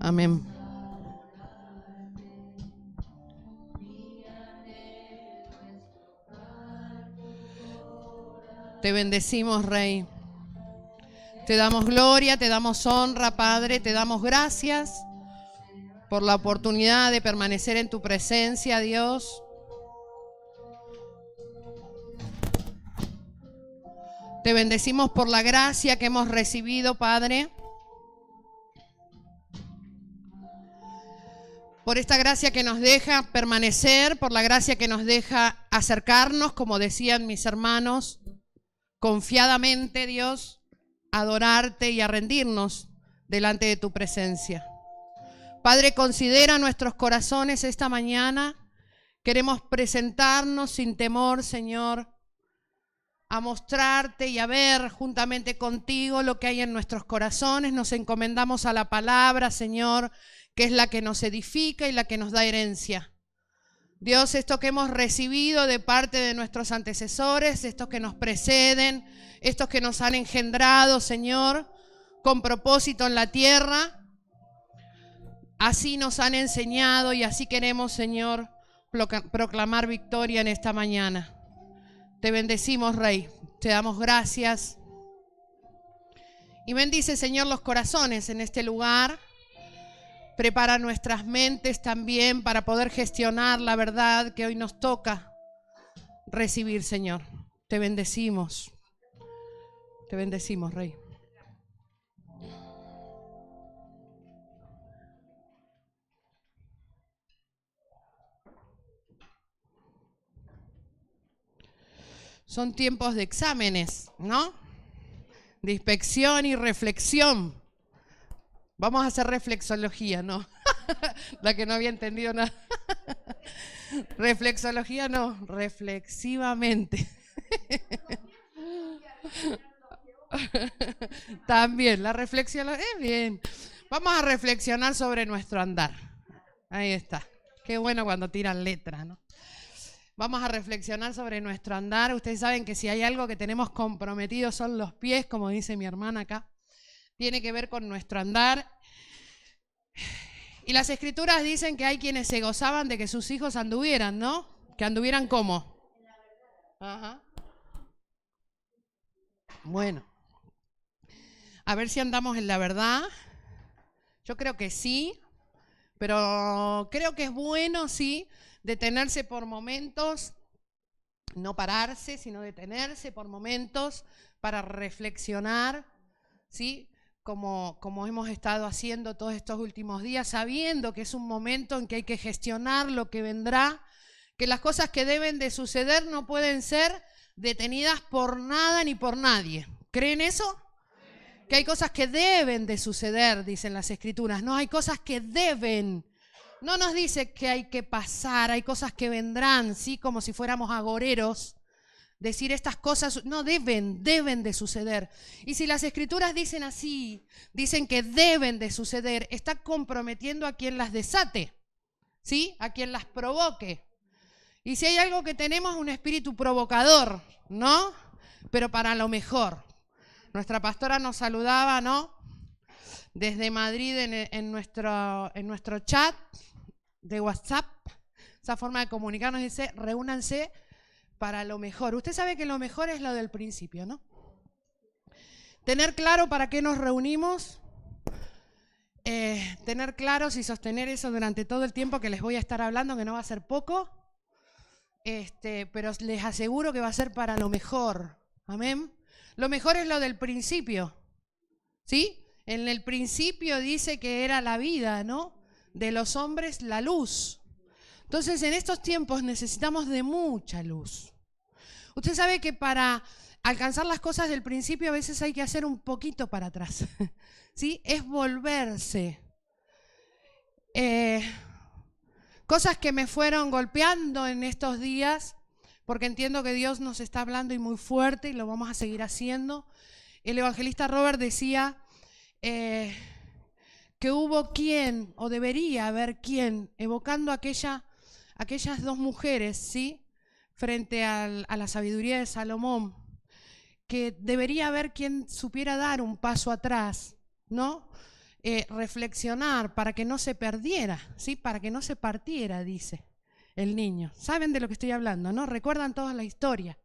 Amén. Te bendecimos, Rey. Te damos gloria, te damos honra, Padre, te damos gracias por la oportunidad de permanecer en tu presencia, Dios. Te bendecimos por la gracia que hemos recibido, Padre. Por esta gracia que nos deja permanecer, por la gracia que nos deja acercarnos, como decían mis hermanos, confiadamente, Dios, a adorarte y a rendirnos delante de tu presencia. Padre, considera nuestros corazones esta mañana. Queremos presentarnos sin temor, Señor, a mostrarte y a ver juntamente contigo lo que hay en nuestros corazones. Nos encomendamos a la palabra, Señor, que es la que nos edifica y la que nos da herencia. Dios, esto que hemos recibido de parte de nuestros antecesores, estos que nos preceden, estos que nos han engendrado, Señor, con propósito en la tierra, así nos han enseñado y así queremos, Señor, proclamar victoria en esta mañana. Te bendecimos, Rey, te damos gracias. Y bendice, Señor, los corazones en este lugar. Prepara nuestras mentes también para poder gestionar la verdad que hoy nos toca recibir, Señor. Te bendecimos. Te bendecimos, Rey. Son tiempos de exámenes, ¿no? De inspección y reflexión. Vamos a hacer reflexología, ¿no? La que no había entendido nada. Reflexología no, reflexivamente. También, la reflexión es bien. Vamos a reflexionar sobre nuestro andar. Ahí está. Qué bueno cuando tiran letra, ¿no? Vamos a reflexionar sobre nuestro andar. Ustedes saben que si hay algo que tenemos comprometido son los pies, como dice mi hermana acá. Tiene que ver con nuestro andar. Y las escrituras dicen que hay quienes se gozaban de que sus hijos anduvieran, ¿no? Que anduvieran ¿cómo? Ajá. Bueno. A ver si andamos en la verdad. Yo creo que sí, pero creo que es bueno, sí, detenerse por momentos, no pararse, sino detenerse por momentos para reflexionar, ¿sí? Como hemos estado haciendo todos estos últimos días, sabiendo que es un momento en que hay que gestionar lo que vendrá, que las cosas que deben de suceder no pueden ser detenidas por nada ni por nadie. ¿Creen eso? Que hay cosas que deben de suceder, dicen las escrituras, no, hay cosas que deben. No nos dice que hay que pasar, hay cosas que vendrán, ¿sí? Como si fuéramos agoreros. Decir estas cosas, no, deben de suceder. Y si las escrituras dicen así, dicen que deben de suceder, está comprometiendo a quien las desate, ¿sí? A quien las provoque. Y si hay algo que tenemos, un espíritu provocador, ¿no? Pero para lo mejor. Nuestra pastora nos saludaba, ¿no? Desde Madrid en nuestro chat de WhatsApp, esa forma de comunicarnos, dice, reúnanse para lo mejor. Usted sabe que lo mejor es lo del principio, ¿no? Tener claro para qué nos reunimos, tener claros y sostener eso durante todo el tiempo que les voy a estar hablando, que no va a ser poco, pero les aseguro que va a ser para lo mejor. Amén. Lo mejor es lo del principio, ¿sí? En el principio dice que era la vida, ¿no? De los hombres la luz. Entonces en estos tiempos necesitamos de mucha luz. Usted sabe que para alcanzar las cosas del principio a veces hay que hacer un poquito para atrás, ¿sí? Es volverse. Cosas que me fueron golpeando en estos días, porque entiendo que Dios nos está hablando y muy fuerte y lo vamos a seguir haciendo. El evangelista Robert decía que hubo quien, o debería haber quien, evocando aquellas dos mujeres, ¿sí? Frente a la sabiduría de Salomón, que debería haber quien supiera dar un paso atrás, ¿no? reflexionar para que no se perdiera, ¿sí? Para que no se partiera, dice el niño. ¿Saben de lo que estoy hablando, no? Recuerdan toda la historia.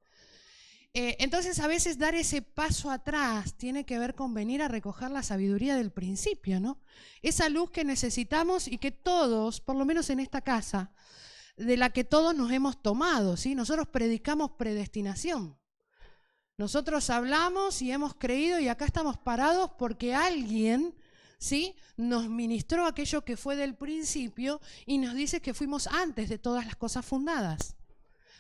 Entonces, a veces dar ese paso atrás tiene que ver con venir a recoger la sabiduría del principio, ¿no? Esa luz que necesitamos y que todos, por lo menos en esta casa, de la que todos nos hemos tomado, ¿sí? Nosotros predicamos predestinación. Nosotros hablamos y hemos creído y acá estamos parados porque alguien, ¿sí?, nos ministró aquello que fue del principio y nos dice que fuimos antes de todas las cosas fundadas.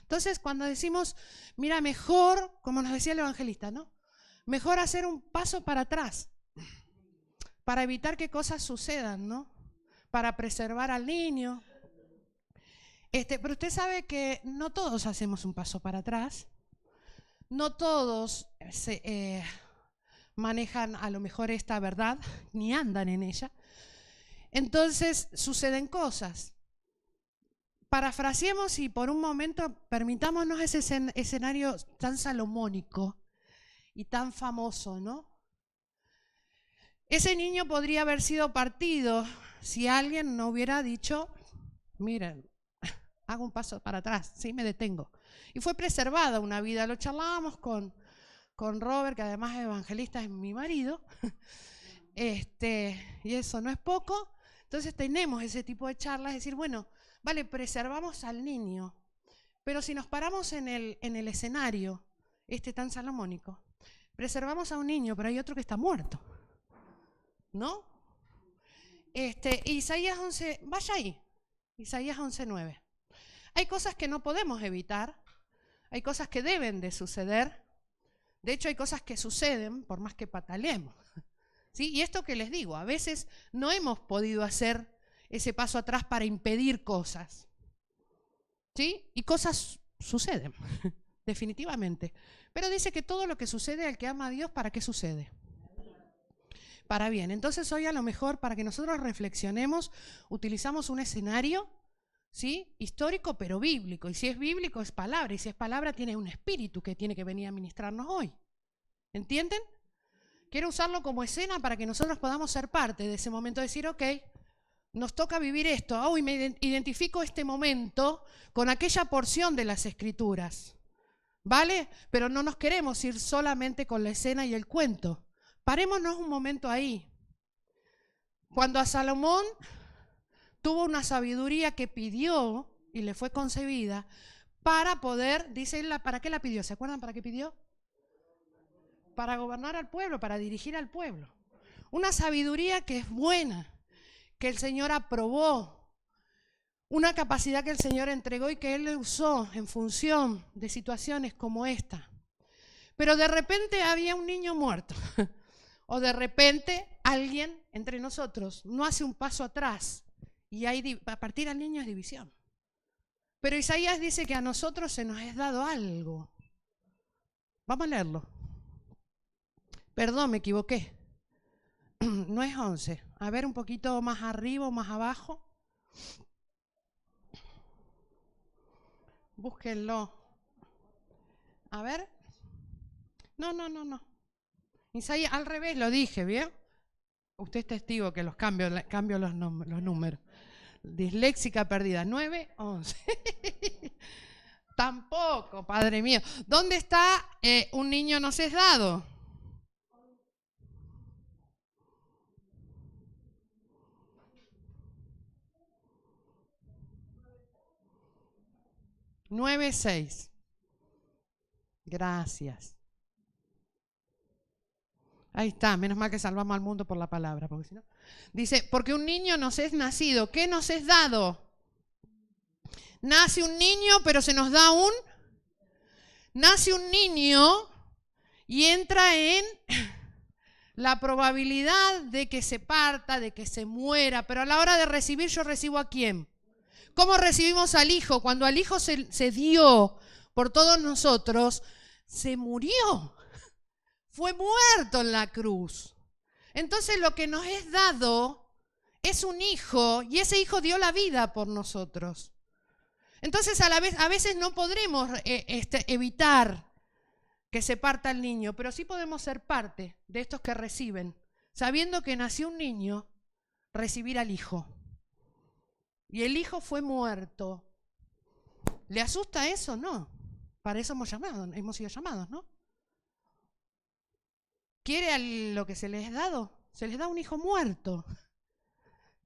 Entonces, cuando decimos, mira, mejor, como nos decía el evangelista, ¿no? Mejor hacer un paso para atrás, para evitar que cosas sucedan, ¿no? Para preservar al niño. Pero usted sabe que no todos hacemos un paso para atrás, no todos manejan a lo mejor esta verdad, ni andan en ella. Entonces suceden cosas. Parafraseemos y por un momento permitámonos ese escenario tan salomónico y tan famoso, ¿no? Ese niño podría haber sido partido si alguien no hubiera dicho, miren, hago un paso para atrás, sí, me detengo. Y fue preservada una vida, lo charlábamos con Robert, que además es evangelista, es mi marido, y eso no es poco. Entonces tenemos ese tipo de charlas, es decir, bueno, vale, preservamos al niño, pero si nos paramos en el escenario, tan salomónico, preservamos a un niño, pero hay otro que está muerto, ¿no? Isaías 11, vaya ahí, Isaías 11:9. Hay cosas que no podemos evitar, hay cosas que deben de suceder, de hecho hay cosas que suceden por más que pataleemos, ¿sí? Y esto que les digo, a veces no hemos podido hacer ese paso atrás para impedir cosas, ¿sí? Y cosas suceden, definitivamente. Pero dice que todo lo que sucede al que ama a Dios, ¿para qué sucede? Para bien. Entonces hoy a lo mejor para que nosotros reflexionemos, utilizamos un escenario, ¿sí?, histórico pero bíblico. Y si es bíblico es palabra, y si es palabra tiene un espíritu que tiene que venir a ministrarnos hoy. ¿Entienden? Quiero usarlo como escena para que nosotros podamos ser parte de ese momento, decir, ok, nos toca vivir esto. Hoy me identifico este momento con aquella porción de las Escrituras, ¿vale? Pero no nos queremos ir solamente con la escena y el cuento. Parémonos un momento ahí. Cuando a Salomón tuvo una sabiduría que pidió y le fue concebida para poder, dice él, ¿para qué la pidió? ¿Se acuerdan para qué pidió? Para gobernar al pueblo, para dirigir al pueblo. Una sabiduría que es buena, que el Señor aprobó, una capacidad que el Señor entregó y que Él usó en función de situaciones como esta. Pero de repente había un niño muerto, o de repente alguien entre nosotros no hace un paso atrás, y a partir del niño es división. Pero Isaías dice que a nosotros se nos es dado algo. Vamos a leerlo. Perdón, me equivoqué. No es 11. A ver, un poquito más arriba o más abajo. Búsquenlo. A ver. No. Isaías, al revés lo dije, ¿bien? Usted es testigo que los cambio los números. Disléxica perdida. 9, 11. Tampoco, Padre mío. ¿Dónde está un niño nos es dado? Nueve, 6. Gracias. Ahí está, menos mal que salvamos al mundo por la palabra, porque si no. Dice, porque un niño nos es nacido. ¿Qué nos es dado? Nace un niño, pero se nos da Nace un niño y entra en la probabilidad de que se parta, de que se muera, pero a la hora de recibir, ¿yo recibo a quién? ¿Cómo recibimos al Hijo? Cuando al Hijo se dio por todos nosotros, se murió. Fue muerto en la cruz. Entonces lo que nos es dado es un hijo y ese hijo dio la vida por nosotros. Entonces a veces no podremos evitar que se parta el niño, pero sí podemos ser parte de estos que reciben, sabiendo que nació un niño recibir al Hijo. Y el Hijo fue muerto. ¿Le asusta eso? No. Para eso hemos sido llamados, ¿no? ¿Quiere lo que se les ha dado? Se les da un hijo muerto.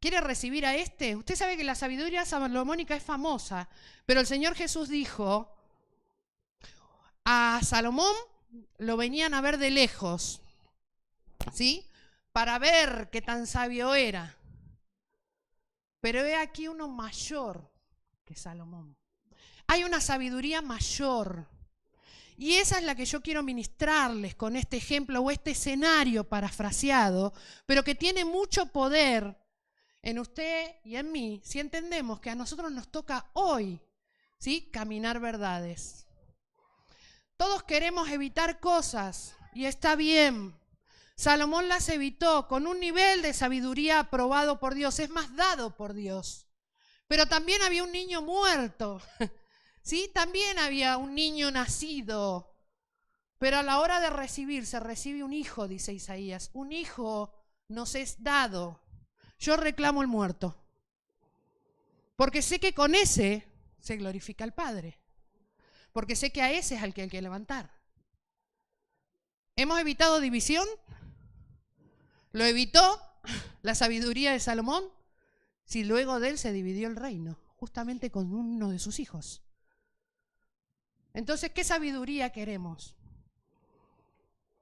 ¿Quiere recibir a este? Usted sabe que la sabiduría salomónica es famosa, pero el Señor Jesús dijo, a Salomón lo venían a ver de lejos, ¿sí? Para ver qué tan sabio era. Pero he aquí uno mayor que Salomón. Hay una sabiduría mayor. Y esa es la que yo quiero ministrarles con este ejemplo o este escenario parafraseado, pero que tiene mucho poder en usted y en mí, si entendemos que a nosotros nos toca hoy, ¿sí?, caminar verdades. Todos queremos evitar cosas y está bien. Salomón las evitó con un nivel de sabiduría aprobado por Dios, es más, dado por Dios. Pero también había un niño muerto, ¿sí? También había un niño nacido. Pero a la hora de recibir, se recibe un hijo, dice Isaías. Un hijo nos es dado. Yo reclamo el muerto, porque sé que con ese se glorifica al Padre. Porque sé que a ese es al que hay que levantar. ¿Hemos evitado división? ¿Lo evitó la sabiduría de Salomón? Si luego de él se dividió el reino, justamente con uno de sus hijos. Entonces, ¿qué sabiduría queremos?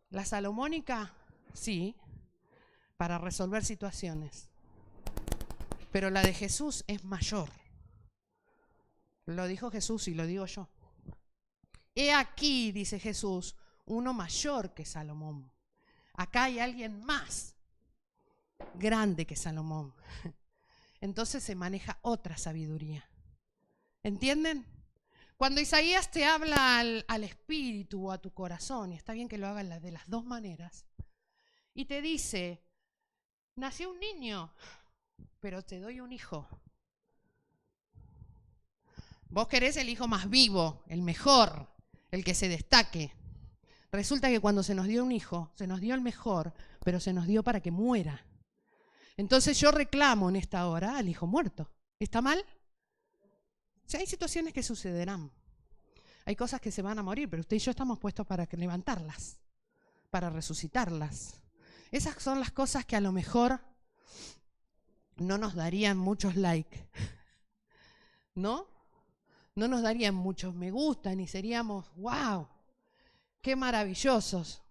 ¿La salomónica? Sí, para resolver situaciones. Pero la de Jesús es mayor. Lo dijo Jesús y lo digo yo. He aquí, dice Jesús, uno mayor que Salomón. Acá hay alguien más grande que Salomón. Entonces se maneja otra sabiduría. ¿Entienden? Cuando Isaías te habla al espíritu o a tu corazón, y está bien que lo haga de las dos maneras, y te dice, nació un niño, pero te doy un hijo. Vos querés el hijo más vivo, el mejor, el que se destaque. Resulta que cuando se nos dio un hijo, se nos dio el mejor, pero se nos dio para que muera. Entonces yo reclamo en esta hora al hijo muerto. ¿Está mal? O sea, hay situaciones que sucederán. Hay cosas que se van a morir, pero usted y yo estamos puestos para levantarlas, para resucitarlas. Esas son las cosas que a lo mejor no nos darían muchos likes, ¿no? No nos darían muchos me gusta, ni seríamos, wow, qué maravillosos.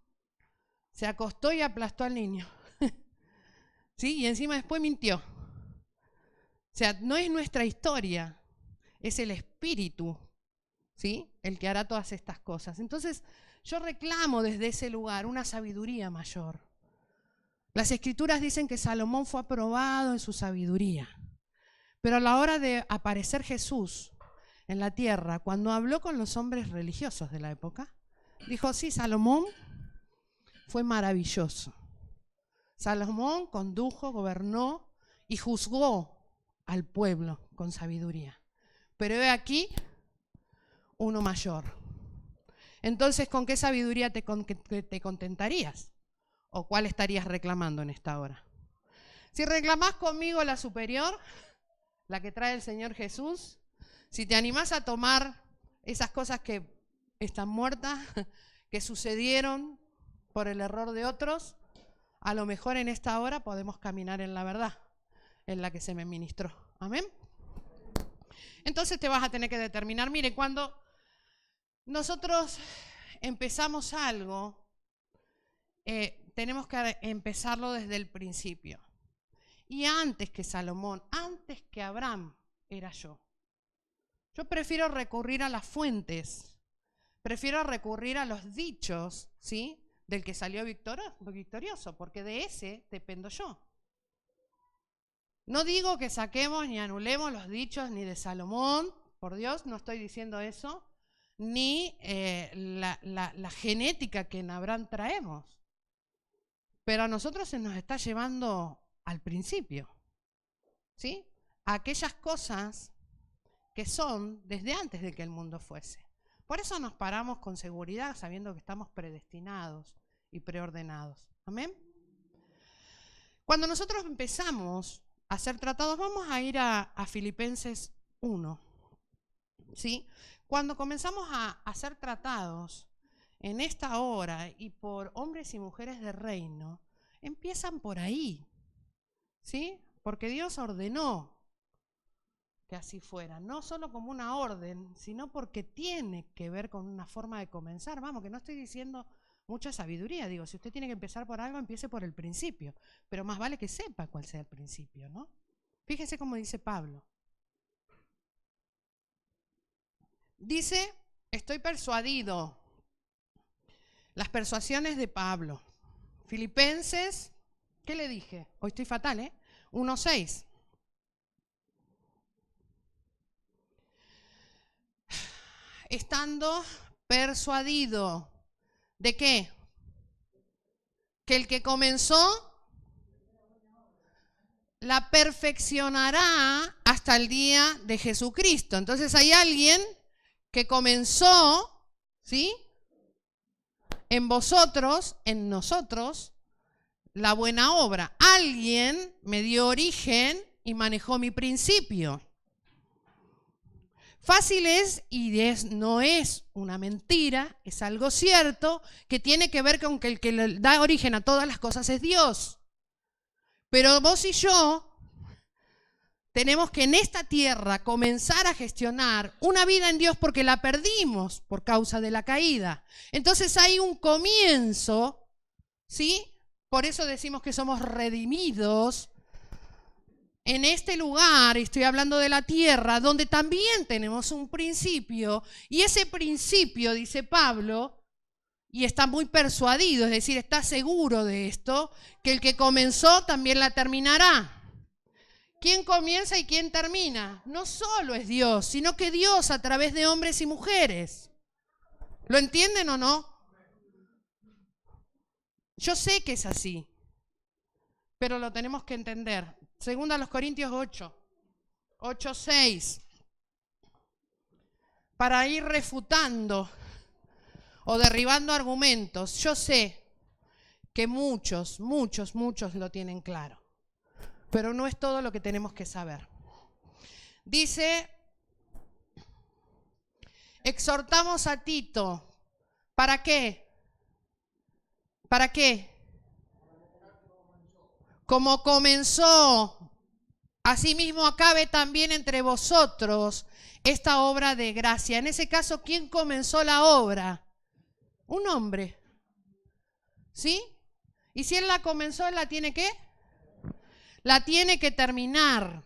Se acostó y aplastó al niño. ¿Sí? Y encima después mintió. O sea, no es nuestra historia, es el Espíritu, ¿sí?, el que hará todas estas cosas. Entonces, yo reclamo desde ese lugar una sabiduría mayor. Las Escrituras dicen que Salomón fue aprobado en su sabiduría. Pero a la hora de aparecer Jesús en la tierra, cuando habló con los hombres religiosos de la época, dijo, sí, Salomón fue maravilloso. Salomón condujo, gobernó y juzgó al pueblo con sabiduría. Pero he aquí uno mayor. Entonces, ¿con qué sabiduría te contentarías? ¿O cuál estarías reclamando en esta hora? Si reclamás conmigo la superior, la que trae el Señor Jesús, si te animás a tomar esas cosas que están muertas, que sucedieron por el error de otros, a lo mejor en esta hora podemos caminar en la verdad, en la que se me ministró. ¿Amén? Entonces te vas a tener que determinar. Mire, cuando nosotros empezamos algo, tenemos que empezarlo desde el principio. Y antes que Salomón, antes que Abraham, era yo. Yo prefiero recurrir a las fuentes, prefiero recurrir a los dichos, ¿sí?, del que salió victorioso, porque de ese dependo yo. No digo que saquemos ni anulemos los dichos ni de Salomón, por Dios, no estoy diciendo eso, ni la genética que en Abraham traemos. Pero a nosotros se nos está llevando al principio, ¿sí?, a aquellas cosas que son desde antes de que el mundo fuese. Por eso nos paramos con seguridad sabiendo que estamos predestinados y preordenados. ¿Amén? Cuando nosotros empezamos a ser tratados, vamos a ir a Filipenses 1, ¿sí? Cuando comenzamos a ser tratados en esta hora y por hombres y mujeres de reino, empiezan por ahí, ¿sí? Porque Dios ordenó que así fuera, no solo como una orden, sino porque tiene que ver con una forma de comenzar. Vamos, que no estoy diciendo mucha sabiduría, digo, si usted tiene que empezar por algo, empiece por el principio, pero más vale que sepa cuál sea el principio, ¿no? Fíjese cómo dice Pablo. Dice, estoy persuadido. Las persuasiones de Pablo. Filipenses, ¿qué le dije? Hoy estoy fatal, 1:6. Estando persuadido. ¿De qué? Que el que comenzó la perfeccionará hasta el día de Jesucristo. Entonces hay alguien que comenzó, ¿sí? En vosotros, en nosotros, la buena obra. Alguien me dio origen y manejó mi principio. Fácil es y no es una mentira, es algo cierto que tiene que ver con que el que le da origen a todas las cosas es Dios. Pero vos y yo tenemos que en esta tierra comenzar a gestionar una vida en Dios porque la perdimos por causa de la caída. Entonces hay un comienzo, ¿sí? Por eso decimos que somos redimidos en este lugar, estoy hablando de la tierra, donde también tenemos un principio, y ese principio, dice Pablo, y está muy persuadido, es decir, está seguro de esto, que el que comenzó también la terminará. ¿Quién comienza y quién termina? No solo es Dios, sino que Dios a través de hombres y mujeres. ¿Lo entienden o no? Yo sé que es así, pero lo tenemos que entender. Segunda a los Corintios 8:6. Para ir refutando o derribando argumentos. Yo sé que muchos lo tienen claro, pero no es todo lo que tenemos que saber. Dice, exhortamos a Tito. ¿Para qué? ¿Para qué? Como comenzó, asimismo acabe también entre vosotros esta obra de gracia. En ese caso, ¿quién comenzó la obra? Un hombre. ¿Sí? Y si él la comenzó, él la tiene que terminar.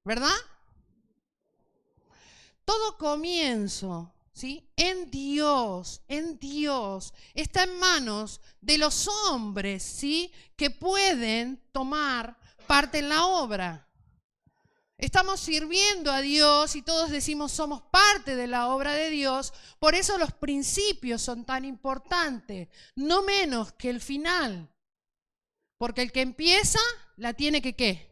¿Verdad? Todo comienzo, ¿sí? En Dios, está en manos de los hombres, ¿sí? Que pueden tomar parte en la obra. Estamos sirviendo a Dios y todos decimos somos parte de la obra de Dios, por eso los principios son tan importantes, no menos que el final. Porque el que empieza la tiene que ¿qué?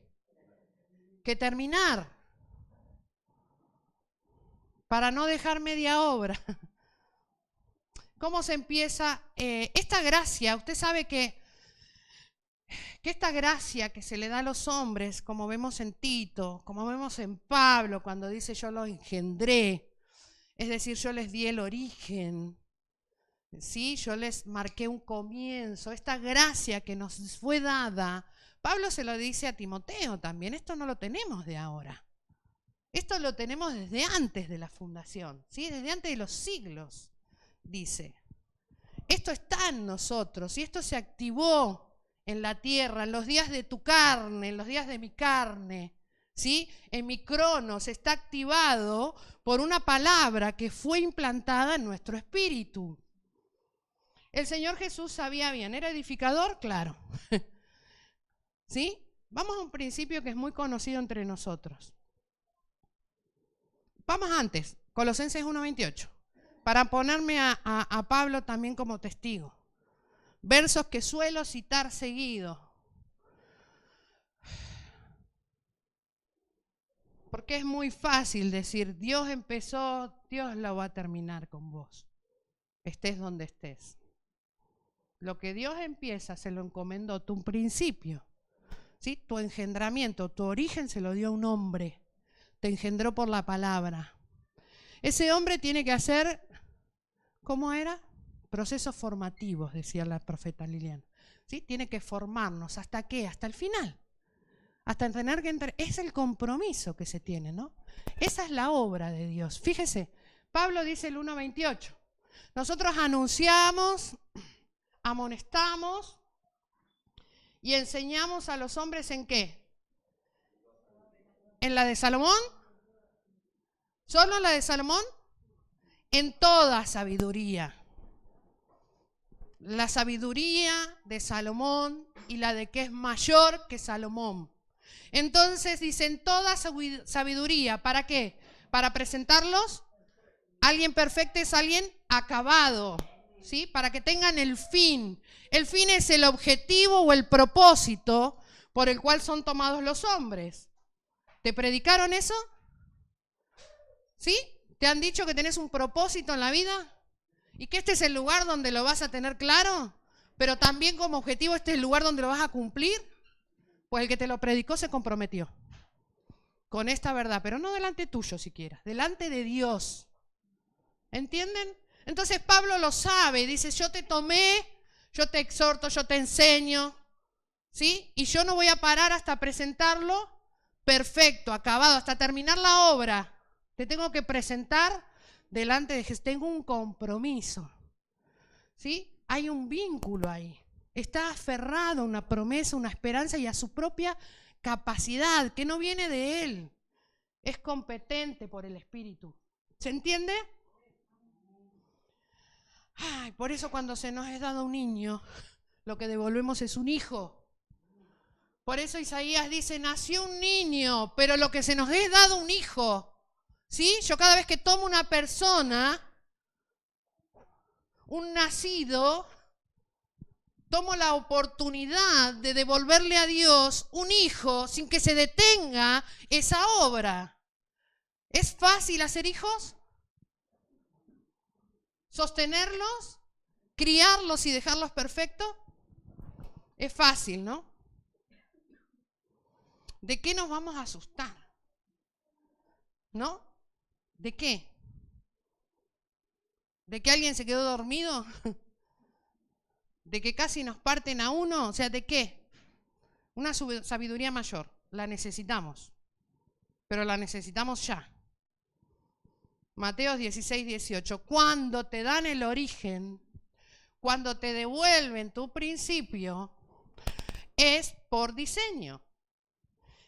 Que terminar. Para no dejar media obra. ¿Cómo se empieza? Esta gracia, usted sabe que esta gracia que se le da a los hombres, como vemos en Tito, como vemos en Pablo, cuando dice yo los engendré, es decir, yo les di el origen, ¿sí? Yo les marqué un comienzo, esta gracia que nos fue dada, Pablo se lo dice a Timoteo también, esto no lo tenemos de ahora. Esto lo tenemos desde antes de la fundación, ¿sí? Desde antes de los siglos, dice. Esto está en nosotros y esto se activó en la tierra, en los días de tu carne, en los días de mi carne, ¿sí? En mi cronos está activado por una palabra que fue implantada en nuestro espíritu. El Señor Jesús sabía bien, ¿era edificador? Claro. ¿Sí? Vamos a un principio que es muy conocido entre nosotros. Vamos antes, Colosenses 1:28, para ponerme a Pablo también como testigo. Versos que suelo citar seguido. Porque es muy fácil decir, Dios empezó, Dios lo va a terminar con vos. Estés donde estés. Lo que Dios empieza se lo encomendó tu principio. ¿sí? Tu engendramiento, tu origen se lo dio un hombre. Te engendró por la palabra. Ese hombre tiene que hacer, ¿cómo era? Procesos formativos, decía la profeta Liliana. ¿Sí? Tiene que formarnos. ¿Hasta qué? Hasta el final. Hasta tener que entrar. Es el compromiso que se tiene, ¿no? Esa es la obra de Dios. Fíjese, Pablo dice el 1:28. Nosotros anunciamos, amonestamos y enseñamos a los hombres ¿en qué? ¿En la de Salomón? ¿Solo en la de Salomón? En toda sabiduría. La sabiduría de Salomón y la de que es mayor que Salomón. Entonces dicen toda sabiduría. ¿Para qué? Para presentarlos. Alguien perfecto es alguien acabado, ¿sí? Para que tengan el fin. El fin es el objetivo o el propósito por el cual son tomados los hombres. ¿Te predicaron eso? ¿Sí? ¿Te han dicho que tenés un propósito en la vida? ¿Y que este es el lugar donde lo vas a tener claro? Pero también como objetivo este es el lugar donde lo vas a cumplir. Pues el que te lo predicó se comprometió con esta verdad, pero no delante tuyo siquiera, delante de Dios. ¿Entienden? Entonces Pablo lo sabe y dice, yo te tomé, yo te exhorto, yo te enseño, ¿sí? Y yo no voy a parar hasta presentarlo perfecto, acabado, hasta terminar la obra. Te tengo que presentar delante de Jesús. Tengo un compromiso, ¿sí? Hay un vínculo ahí. Está aferrado a una promesa, una esperanza y a su propia capacidad, que no viene de él. Es competente por el Espíritu. ¿Se entiende? Ay, por eso cuando se nos es dado un niño, lo que devolvemos es un hijo. Por eso Isaías dice, nació un niño, pero lo que se nos es dado un hijo. ¿Sí? Yo cada vez que tomo una persona, un nacido, tomo la oportunidad de devolverle a Dios un hijo sin que se detenga esa obra. ¿Es fácil hacer hijos? ¿Sostenerlos? ¿Criarlos y dejarlos perfectos? Es fácil, ¿no? ¿De qué nos vamos a asustar? ¿No? ¿De qué? ¿De que alguien se quedó dormido? ¿De que casi nos parten a uno? O sea, ¿de qué? Una sabiduría mayor. La necesitamos. Pero la necesitamos ya. Mateo 16:18. Cuando te dan el origen, cuando te devuelven tu principio, es por diseño.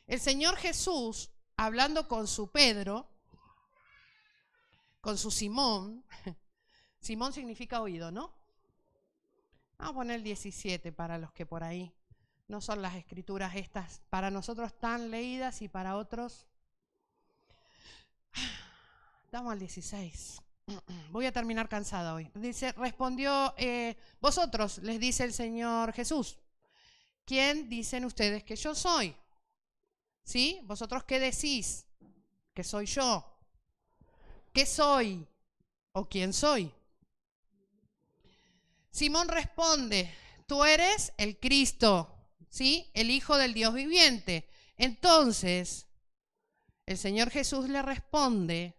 El Señor Jesús, hablando con su Pedro, con su Simón, Simón significa oído, ¿no? Vamos a poner el 17 para los que por ahí no son las escrituras estas, para nosotros tan leídas y para otros. Damos al 16. Voy a terminar cansada hoy. Dice, respondió, vosotros, les dice el Señor Jesús, ¿quién dicen ustedes que yo soy? ¿Sí? ¿Vosotros qué decís? Que soy yo. ¿Qué soy? ¿O quién soy? Simón responde, tú eres el Cristo, ¿sí? El Hijo del Dios viviente. Entonces, el Señor Jesús le responde,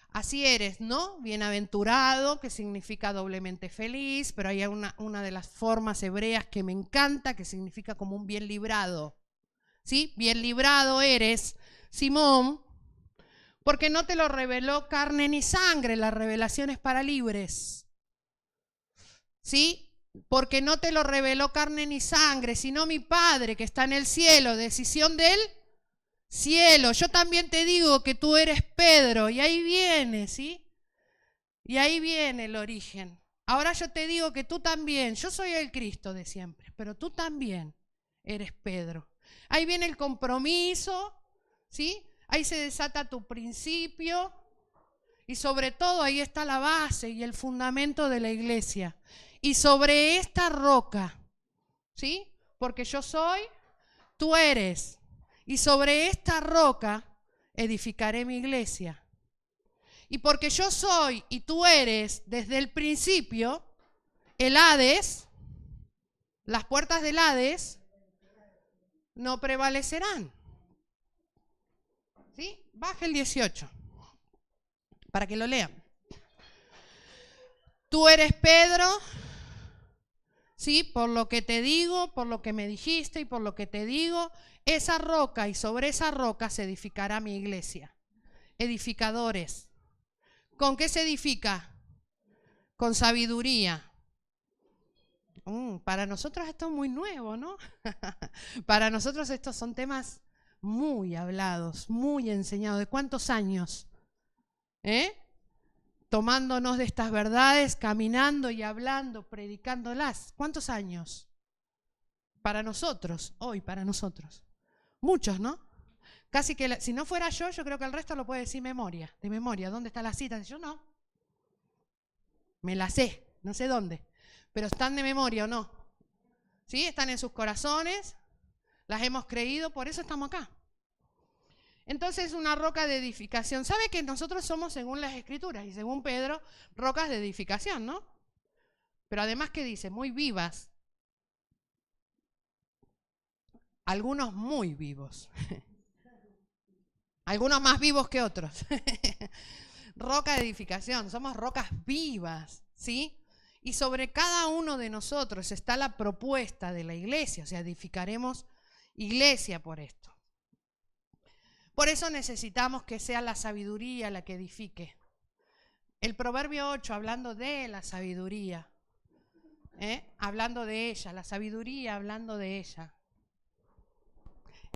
así eres, ¿no? Bienaventurado, que significa doblemente feliz, pero hay una de las formas hebreas que me encanta, que significa como un bien librado, ¿sí? Bien librado eres, Simón, porque no te lo reveló carne ni sangre, la revelación es para libres, ¿sí? Porque no te lo reveló carne ni sangre, sino mi Padre que está en el cielo, decisión de él. Cielo, yo también te digo que tú eres Pedro, y ahí viene, ¿sí? Y ahí viene el origen. Ahora yo te digo que tú también, yo soy el Cristo de siempre, pero tú también eres Pedro. Ahí viene el compromiso, ¿sí? Ahí se desata tu principio y sobre todo ahí está la base y el fundamento de la iglesia. Y sobre esta roca, ¿sí? Porque yo soy, tú eres. Y sobre esta roca edificaré mi iglesia. Y porque yo soy y tú eres desde el principio, el Hades, las puertas del Hades, no prevalecerán. ¿Sí? Baja el 18, para que lo lean. Tú eres Pedro, ¿sí? Por lo que te digo, por lo que me dijiste y por lo que te digo, esa roca y sobre esa roca se edificará mi iglesia. Edificadores. ¿Con qué se edifica? Con sabiduría. Para nosotros esto es muy nuevo, ¿no? Para nosotros estos son temas muy hablados, muy enseñados. ¿De cuántos años? Tomándonos de estas verdades, caminando y hablando, predicándolas. ¿Cuántos años? Para nosotros, hoy para nosotros. Muchos, ¿no? Casi que, si no fuera yo creo que el resto lo puede decir de memoria. ¿Dónde está la cita? Yo no. Me la sé, no sé dónde. Pero están de memoria o no. ¿Sí? Están en sus corazones, las hemos creído, por eso estamos acá. Entonces, una roca de edificación. ¿Sabe que nosotros somos, según las Escrituras y según Pedro, rocas de edificación, ¿no? Pero además, ¿qué dice? Muy vivas. Algunos muy vivos. Algunos más vivos que otros. Roca de edificación, somos rocas vivas, ¿sí? Y sobre cada uno de nosotros está la propuesta de la iglesia, o sea, edificaremos iglesia por esto. Por eso necesitamos que sea la sabiduría la que edifique. El Proverbio 8, hablando de la sabiduría, hablando de ella, la sabiduría hablando de ella,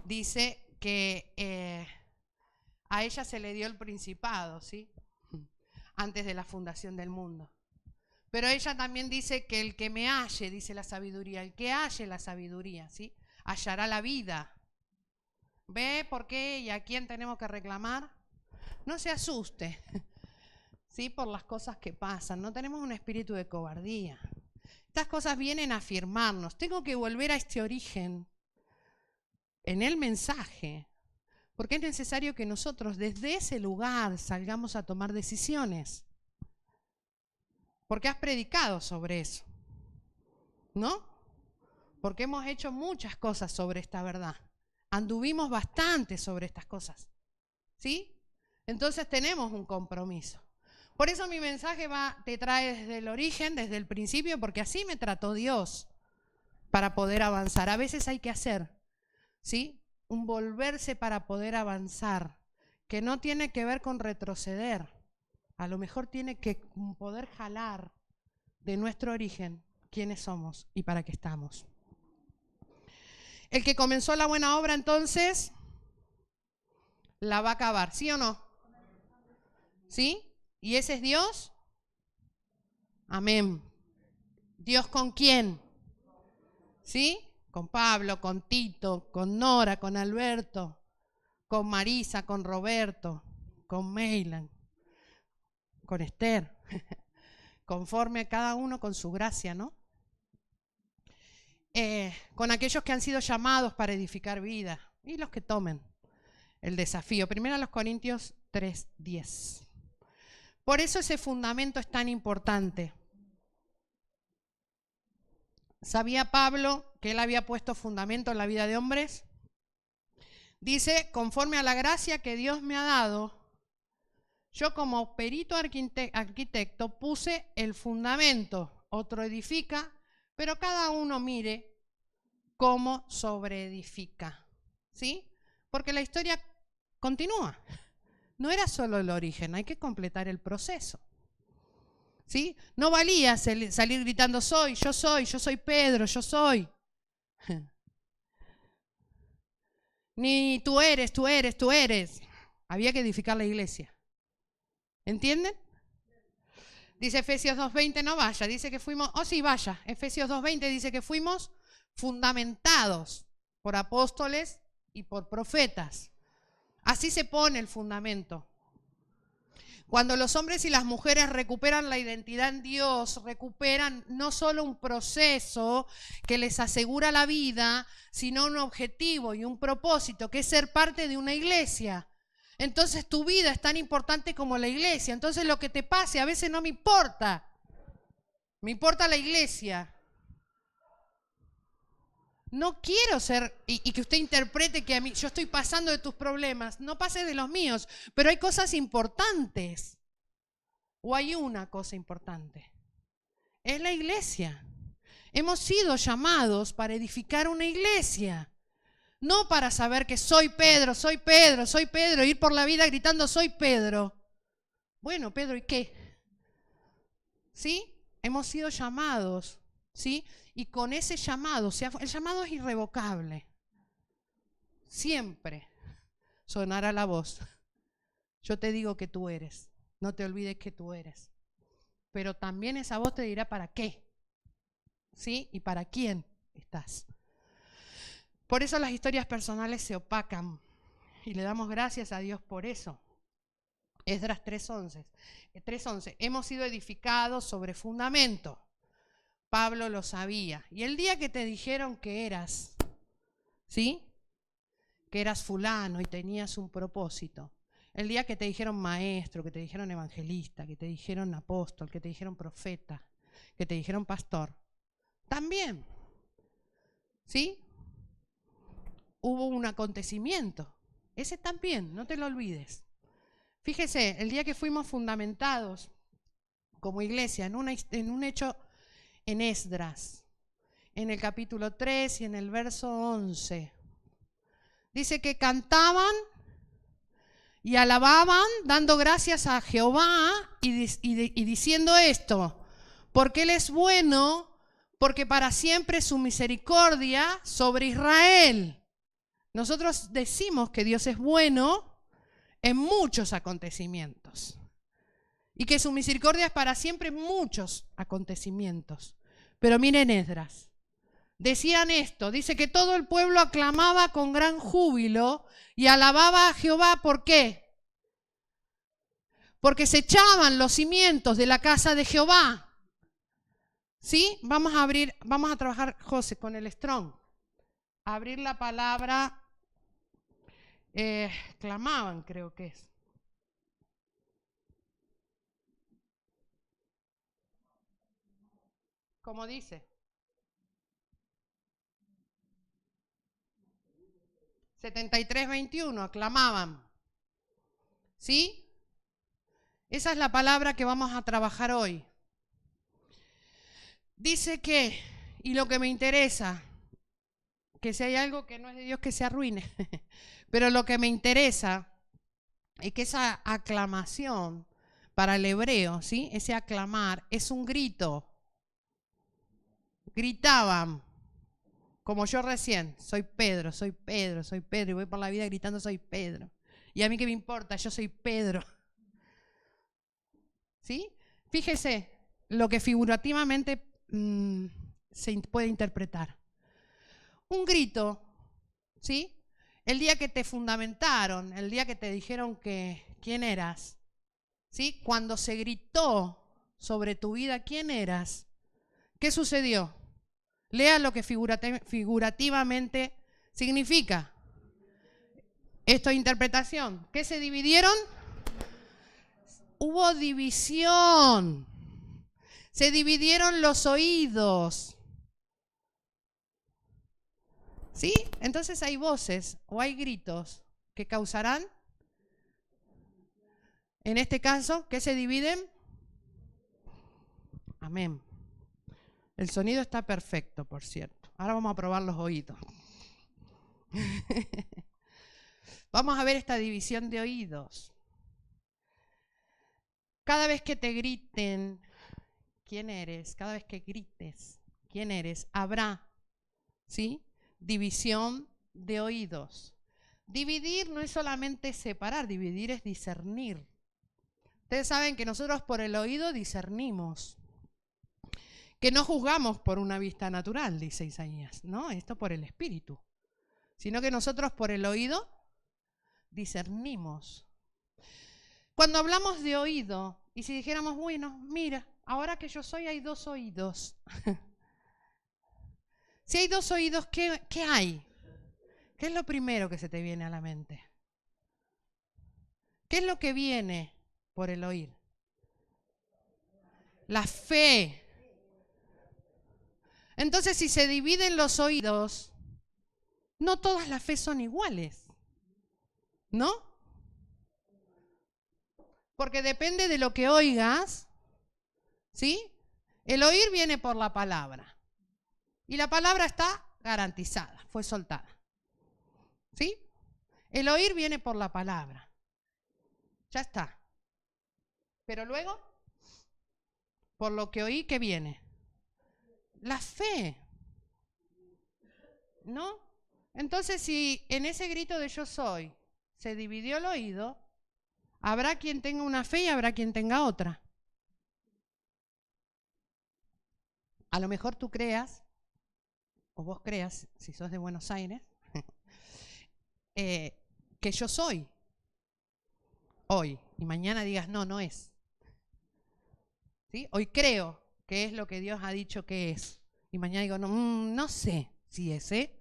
dice que a ella se le dio el principado, ¿sí? Antes de la fundación del mundo. Pero ella también dice que el que me halle, dice la sabiduría, el que halle la sabiduría, ¿sí? Hallará la vida. ¿Ve por qué y a quién tenemos que reclamar? No se asuste, ¿sí? Por las cosas que pasan. No tenemos un espíritu de cobardía. Estas cosas vienen a afirmarnos. Tengo que volver a este origen en el mensaje, porque es necesario que nosotros desde ese lugar salgamos a tomar decisiones. Porque has predicado sobre eso, ¿no? Porque hemos hecho muchas cosas sobre esta verdad. Anduvimos bastante sobre estas cosas, ¿sí? Entonces tenemos un compromiso. Por eso mi mensaje te trae desde el origen, desde el principio, porque así me trató Dios para poder avanzar. A veces hay que hacer, ¿sí? Un volverse para poder avanzar, que no tiene que ver con retroceder. A lo mejor tiene que poder jalar de nuestro origen quiénes somos y para qué estamos. El que comenzó la buena obra, entonces, la va a acabar, ¿sí o no? ¿Sí? ¿Y ese es Dios? Amén. ¿Dios con quién? ¿Sí? Con Pablo, con Tito, con Nora, con Alberto, con Marisa, con Roberto, con Meylan, con Esther, conforme a cada uno con su gracia, ¿no? Con aquellos que han sido llamados para edificar vida y los que tomen el desafío. Primero a los Corintios 3:10. Por eso ese fundamento es tan importante. ¿Sabía Pablo que él había puesto fundamento en la vida de hombres? Dice, conforme a la gracia que Dios me ha dado, yo como perito arquitecto puse el fundamento, otro edifica, pero cada uno mire cómo sobreedifica, ¿sí? Porque la historia continúa. No era solo el origen, hay que completar el proceso, ¿sí? No valía salir gritando yo soy Pedro, yo soy. Ni tú eres. Había que edificar la iglesia. ¿Entienden? Dice Efesios 2:20, no vaya, dice que fuimos, sí, vaya. Efesios 2:20 dice que fuimos fundamentados por apóstoles y por profetas. Así se pone el fundamento. Cuando los hombres y las mujeres recuperan la identidad en Dios, recuperan no solo un proceso que les asegura la vida, sino un objetivo y un propósito, que es ser parte de una iglesia. Entonces tu vida es tan importante como la iglesia. Entonces lo que te pase a veces no me importa. Me importa la iglesia. No quiero ser, y que usted interprete que a mí, yo estoy pasando de tus problemas, no pase de los míos, pero hay cosas importantes. O hay una cosa importante. Es la iglesia. Hemos sido llamados para edificar una iglesia. No para saber que soy Pedro, soy Pedro, soy Pedro, ir por la vida gritando soy Pedro. Bueno, Pedro, ¿y qué? ¿Sí? Hemos sido llamados, ¿sí? Y con ese llamado, o sea, el llamado es irrevocable. Siempre sonará la voz. Yo te digo que tú eres. No te olvides que tú eres. Pero también esa voz te dirá para qué. ¿Sí? Y para quién estás. Por eso las historias personales se opacan. Y le damos gracias a Dios por eso. Esdras 3:11. Hemos sido edificados sobre fundamento. Pablo lo sabía. Y el día que te dijeron que eras, ¿sí? Que eras fulano y tenías un propósito. El día que te dijeron maestro, que te dijeron evangelista, que te dijeron apóstol, que te dijeron profeta, que te dijeron pastor. También, ¿sí? Hubo un acontecimiento. Ese también, no te lo olvides. Fíjese, el día que fuimos fundamentados como iglesia en un hecho en Esdras, en el capítulo 3 y en el verso 11, dice que cantaban y alababan dando gracias a Jehová y diciendo esto, porque Él es bueno, porque para siempre su misericordia sobre Israel. Nosotros decimos que Dios es bueno en muchos acontecimientos y que su misericordia es para siempre en muchos acontecimientos. Pero miren Esdras, decían esto, dice que todo el pueblo aclamaba con gran júbilo y alababa a Jehová. ¿Por qué? Porque se echaban los cimientos de la casa de Jehová. ¿Sí? Vamos a trabajar, José, con el Strong. Abrir la palabra, clamaban, creo que es. ¿Cómo dice? 73:21, aclamaban. ¿Sí? Esa es la palabra que vamos a trabajar hoy. Dice que, y lo que me interesa, que si hay algo que no es de Dios que se arruine, pero lo que me interesa es que esa aclamación para el hebreo, ¿sí? Ese aclamar es un grito. Gritaban, como yo recién, soy Pedro, soy Pedro, soy Pedro, y voy por la vida gritando soy Pedro. Y a mí qué me importa, yo soy Pedro. ¿Sí? Fíjese lo que figurativamente se puede interpretar. Un grito, ¿sí? El día que te fundamentaron, el día que te dijeron quién eras, ¿sí? Cuando se gritó sobre tu vida quién eras, ¿qué sucedió? Lea lo que figurativamente significa. Esto es interpretación. ¿Qué se dividieron? Hubo división. Se dividieron los oídos. ¿Sí? Entonces hay voces o hay gritos que causarán, en este caso, ¿qué se dividen? Amén. El sonido está perfecto, por cierto. Ahora vamos a probar los oídos. Vamos a ver esta división de oídos. Cada vez que te griten quién eres, cada vez que grites quién eres, habrá, ¿sí? División de oídos. Dividir no es solamente separar, dividir es discernir. Ustedes saben que nosotros por el oído discernimos, que no juzgamos por una vista natural, dice Isaías, ¿no? Esto por el espíritu, sino que nosotros por el oído discernimos. Cuando hablamos de oído, y si dijéramos, bueno, mira, ahora que yo soy hay dos oídos. Si hay dos oídos, ¿qué hay? ¿Qué es lo primero que se te viene a la mente? ¿Qué es lo que viene por el oír? La fe. Entonces, si se dividen los oídos, no todas las fe son iguales, ¿no? Porque depende de lo que oigas, ¿sí? El oír viene por la palabra. Y la palabra está garantizada, fue soltada. ¿Sí? El oír viene por la palabra. Ya está. Pero luego, por lo que oí, ¿qué viene? La fe. ¿No? Entonces, si en ese grito de yo soy se dividió el oído, habrá quien tenga una fe y habrá quien tenga otra. A lo mejor tú creas, o vos creas, si sos de Buenos Aires, que yo soy hoy, y mañana digas, no, no es. ¿Sí? Hoy creo que es lo que Dios ha dicho que es, y mañana digo, no, no sé si es, ¿eh?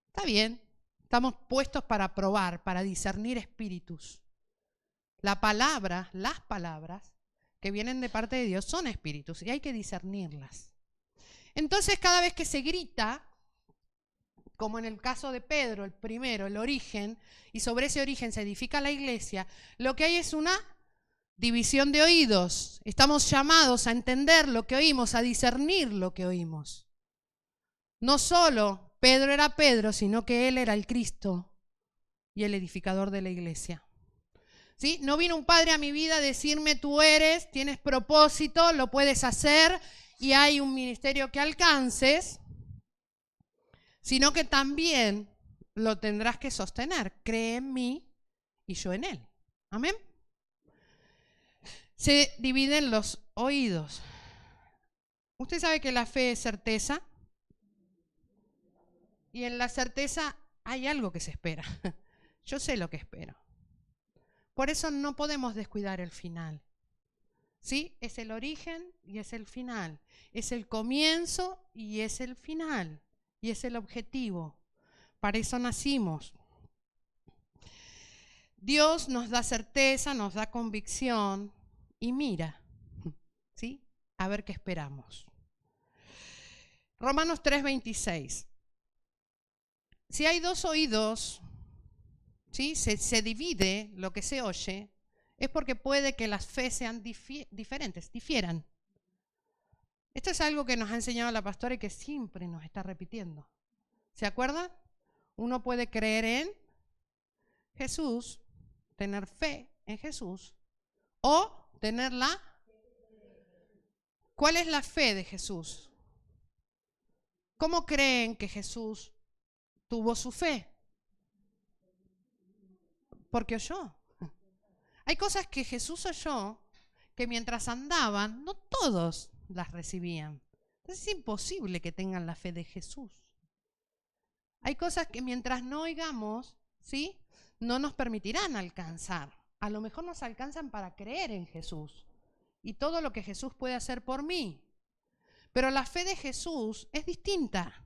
Está bien, estamos puestos para probar, para discernir espíritus. La palabra, las palabras que vienen de parte de Dios son espíritus y hay que discernirlas. Entonces, cada vez que se grita, como en el caso de Pedro, el primero, el origen, y sobre ese origen se edifica la iglesia, lo que hay es una división de oídos. Estamos llamados a entender lo que oímos, a discernir lo que oímos. No solo Pedro era Pedro, sino que él era el Cristo y el edificador de la iglesia. ¿Sí? No vino un padre a mi vida a decirme, tú eres, tienes propósito, lo puedes hacer y hay un ministerio que alcances, sino que también lo tendrás que sostener. Cree en mí y yo en él. Amén. Se dividen los oídos. Usted sabe que la fe es certeza y en la certeza hay algo que se espera. Yo sé lo que espero. Por eso no podemos descuidar el final. ¿Sí? Es el origen y es el final. Es el comienzo y es el final. Y es el objetivo. Para eso nacimos. Dios nos da certeza, nos da convicción y mira, ¿sí? A ver qué esperamos. Romanos 3:26. Si hay dos oídos, ¿sí? Se divide lo que se oye, es porque puede que las fe sean diferentes, difieran. Esto es algo que nos ha enseñado la pastora y que siempre nos está repitiendo. ¿Se acuerdan? Uno puede creer en Jesús, tener fe en Jesús, o tener la... ¿Cuál es la fe de Jesús? ¿Cómo creen que Jesús tuvo su fe? Porque oyó. Hay cosas que Jesús oyó que mientras andaban, no todos las recibían. Entonces es imposible que tengan la fe de Jesús. Hay cosas que mientras no oigamos, ¿sí? No nos permitirán alcanzar. A lo mejor nos alcanzan para creer en Jesús y todo lo que Jesús puede hacer por mí. Pero la fe de Jesús es distinta.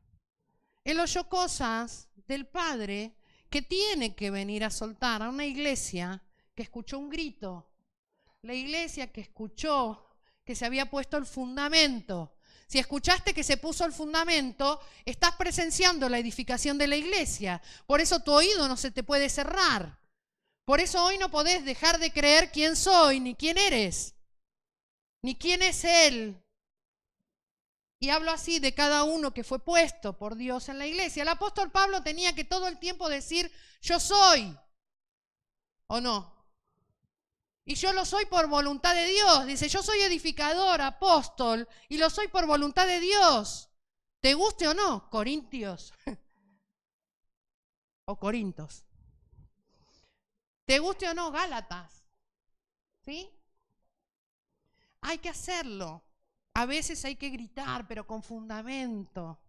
Él oyó cosas del Padre que tiene que venir a soltar a una iglesia que escuchó un grito. La iglesia que escuchó que se había puesto el fundamento. Si escuchaste que se puso el fundamento, estás presenciando la edificación de la iglesia. Por eso tu oído no se te puede cerrar. Por eso hoy no podés dejar de creer quién soy, ni quién eres, ni quién es Él. Y hablo así de cada uno que fue puesto por Dios en la iglesia. El apóstol Pablo tenía que todo el tiempo decir, yo soy, ¿o no? Y yo lo soy por voluntad de Dios. Dice, yo soy edificador, apóstol, y lo soy por voluntad de Dios. ¿Te guste o no? Corintios. O Corintos. ¿Te guste o no? Gálatas. ¿Sí? Hay que hacerlo. A veces hay que gritar, pero con fundamento.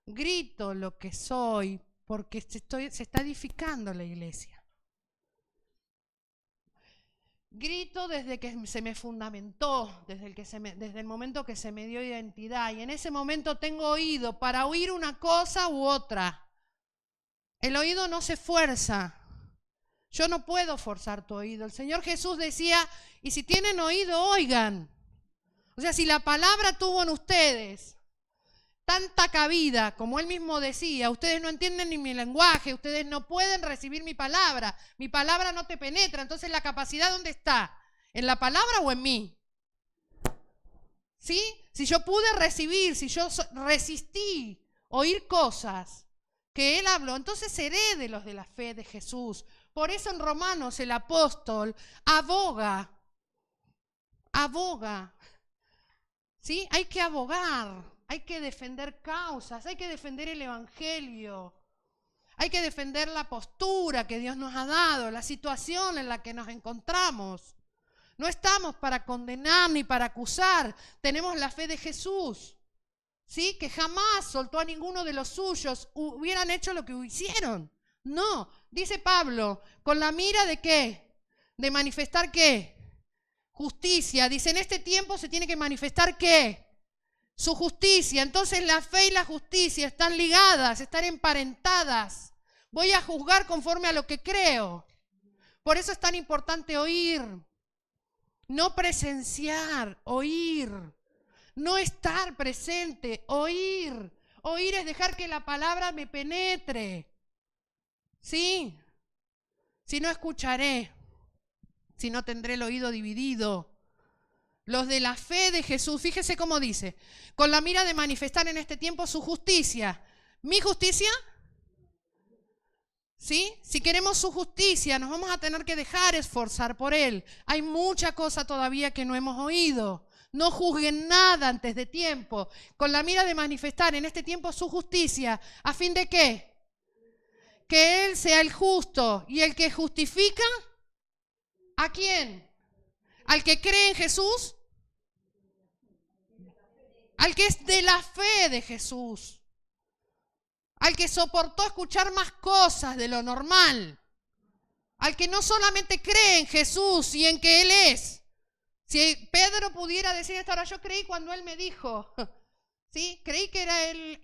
Grito lo que soy porque se está edificando la iglesia. Grito desde que se me fundamentó, desde el momento que se me dio identidad. Y en ese momento tengo oído para oír una cosa u otra. El oído no se fuerza. Yo no puedo forzar tu oído. El Señor Jesús decía, y si tienen oído, oigan. O sea, si la palabra tuvo en ustedes tanta cabida, como él mismo decía, ustedes no entienden ni mi lenguaje, ustedes no pueden recibir mi palabra no te penetra. Entonces, ¿la capacidad dónde está? ¿En la palabra o en mí? ¿Sí? Si yo pude recibir, si yo resistí oír cosas que él habló, entonces seré de los de la fe de Jesús. Por eso en Romanos el apóstol aboga. ¿Sí? Hay que abogar, hay que defender causas, hay que defender el evangelio, hay que defender la postura que Dios nos ha dado, la situación en la que nos encontramos. No estamos para condenar ni para acusar, tenemos la fe de Jesús, ¿sí? Que jamás soltó a ninguno de los suyos, hubieran hecho lo que hicieron. No, dice Pablo, ¿con la mira de qué? De manifestar ¿qué? Justicia. Dice, en este tiempo se tiene que manifestar ¿qué? Su justicia. Entonces la fe y la justicia están ligadas, están emparentadas. Voy a juzgar conforme a lo que creo. Por eso es tan importante oír. No presenciar, oír. No estar presente, oír. Oír es dejar que la palabra me penetre. ¿Sí? Si no escucharé, si no tendré el oído dividido. Los de la fe de Jesús, fíjese cómo dice, con la mira de manifestar en este tiempo su justicia. ¿Mi justicia? ¿Sí? Si queremos su justicia, nos vamos a tener que dejar esforzar por él. Hay mucha cosa todavía que no hemos oído. No juzguen nada antes de tiempo. Con la mira de manifestar en este tiempo su justicia. ¿A fin de qué? Que él sea el justo y el que justifica. ¿A quién? ¿Al que cree en Jesús? Al que es de la fe de Jesús. Al que soportó escuchar más cosas de lo normal. Al que no solamente cree en Jesús y en que Él es. Si Pedro pudiera decir esto, ahora yo creí cuando Él me dijo, ¿sí? Creí que era él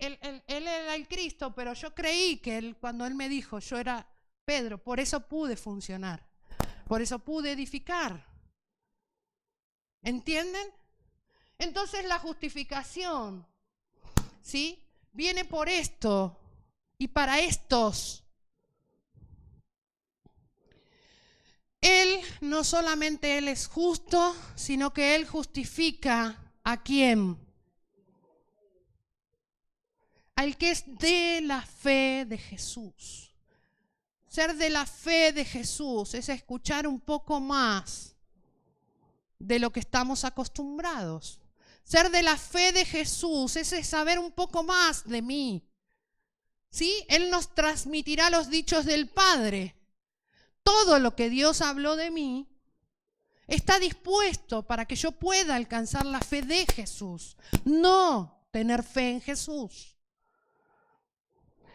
era el Cristo, pero yo creí que cuando Él me dijo, yo era Pedro, por eso pude funcionar. Por eso pude edificar. ¿Entienden? Entonces la justificación, ¿sí? Viene por esto y para estos. Él, no solamente Él es justo, sino que Él justifica ¿a quién? Al que es de la fe de Jesús. Ser de la fe de Jesús es escuchar un poco más de lo que estamos acostumbrados. Ser de la fe de Jesús es saber un poco más de mí. ¿Sí? Él nos transmitirá los dichos del Padre. Todo lo que Dios habló de mí está dispuesto para que yo pueda alcanzar la fe de Jesús, no tener fe en Jesús.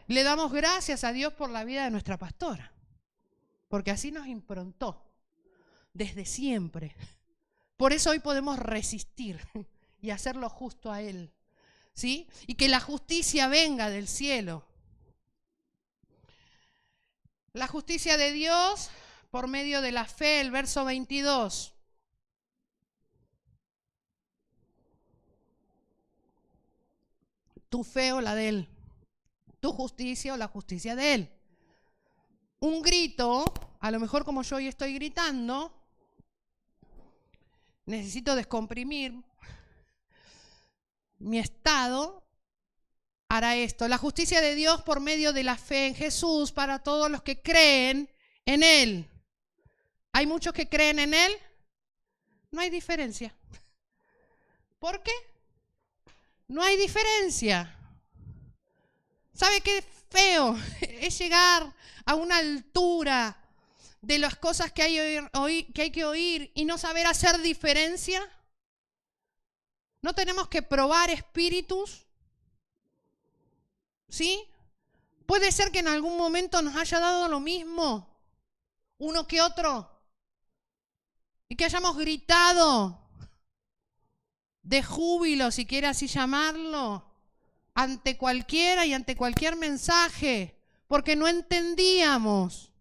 Le damos gracias a Dios por la vida de nuestra pastora, porque así nos improntó desde siempre. Por eso hoy podemos resistir y hacerlo justo a Él, ¿sí? Y que la justicia venga del cielo. La justicia de Dios por medio de la fe, el verso 22. Tu fe o la de Él. Tu justicia o la justicia de Él. Un grito, a lo mejor como yo hoy estoy gritando, necesito descomprimir mi estado, hará esto. La justicia de Dios por medio de la fe en Jesús para todos los que creen en Él. ¿Hay muchos que creen en Él? No hay diferencia. ¿Por qué? No hay diferencia. ¿Sabe qué feo es llegar a una altura de las cosas que hay que oír y no saber hacer diferencia? ¿No tenemos que probar espíritus? ¿Sí? Puede ser que en algún momento nos haya dado lo mismo, uno que otro, y que hayamos gritado de júbilo, si quiere así llamarlo, ante cualquiera y ante cualquier mensaje, porque no entendíamos.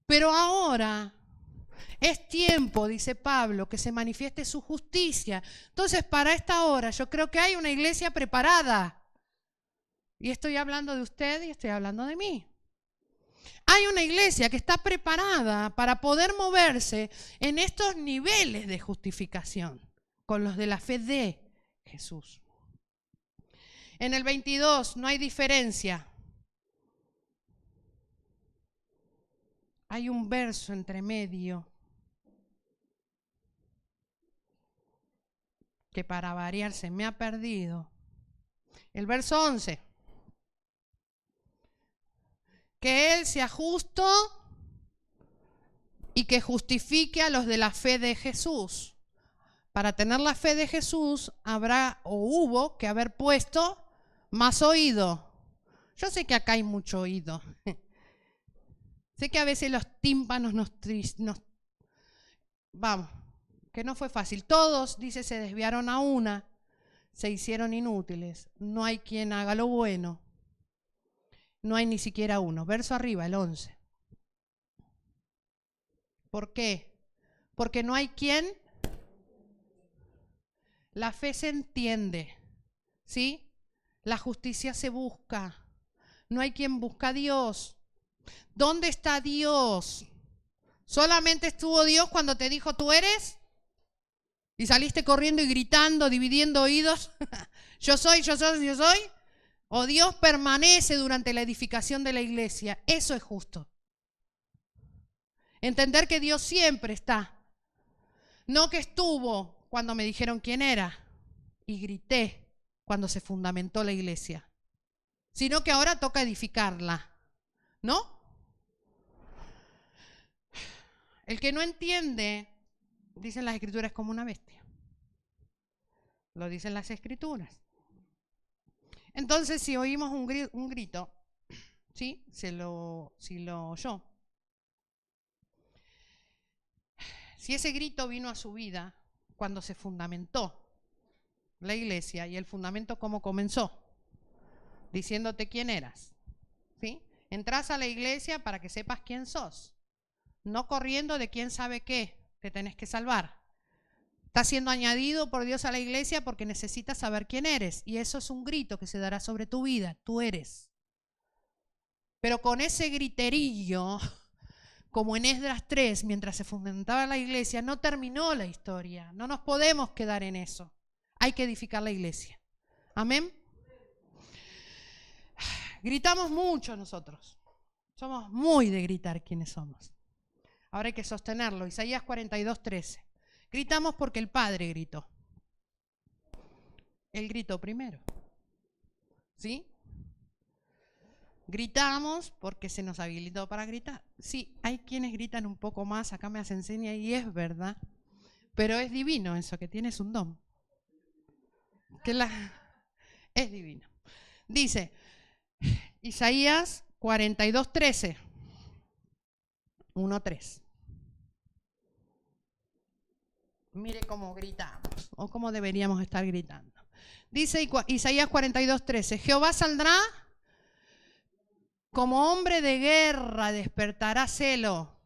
Pero ahora es tiempo, dice Pablo, que se manifieste su justicia. Entonces, para esta hora yo creo que hay una iglesia preparada. Y estoy hablando de usted y estoy hablando de mí. Hay una iglesia que está preparada para poder moverse en estos niveles de justificación, con los de la fe de Jesús. En el 22 no hay diferencia. Hay un verso entre medio que para variar se me ha perdido. El verso 11. Que Él sea justo y que justifique a los de la fe de Jesús. Para tener la fe de Jesús habrá o hubo que haber puesto más oído. Yo sé que acá hay mucho oído. Sé que a veces los tímpanos nos vamos, que no fue fácil. Todos, dice, se desviaron a una, se hicieron inútiles. No hay quien haga lo bueno. No hay ni siquiera uno. Verso arriba, el 11. ¿Por qué? Porque no hay quien. La fe se entiende, ¿sí? La justicia se busca. No hay quien busca a Dios. ¿Dónde está Dios? ¿Solamente estuvo Dios cuando te dijo tú eres? Y saliste corriendo y gritando, dividiendo oídos. Yo soy, yo soy, yo soy. ¿O Dios permanece durante la edificación de la iglesia? Eso es justo. Entender que Dios siempre está. No que estuvo cuando me dijeron quién era y grité cuando se fundamentó la iglesia, sino que ahora toca edificarla, ¿no? El que no entiende, dicen las escrituras, es como una bestia. Lo dicen las escrituras. Entonces, si oímos un grito, ¿sí? Si lo oyó. Si ese grito vino a su vida cuando se fundamentó la iglesia, y el fundamento cómo comenzó, diciéndote quién eras, ¿sí? Entrás a la iglesia para que sepas quién sos, no corriendo de quién sabe qué, te tenés que salvar. Estás siendo añadido por Dios a la iglesia porque necesitas saber quién eres, y eso es un grito que se dará sobre tu vida, tú eres. Pero con ese griterillo, como en Esdras 3, mientras se fundamentaba la iglesia, no terminó la historia, no nos podemos quedar en eso. Hay que edificar la iglesia. Amén. Gritamos mucho nosotros. Somos muy de gritar quienes somos. Ahora hay que sostenerlo. Isaías 42:13. Gritamos porque el Padre gritó. Él gritó primero. ¿Sí? Gritamos porque se nos habilitó para gritar. Sí, hay quienes gritan un poco más, acá me hacen seña y es verdad. Pero es divino eso, que tienes un don. Es divino. Dice Isaías 42:13. 1:3. Mire cómo gritamos, o cómo deberíamos estar gritando. Dice Isaías 42:13, Jehová saldrá como hombre de guerra, despertará celo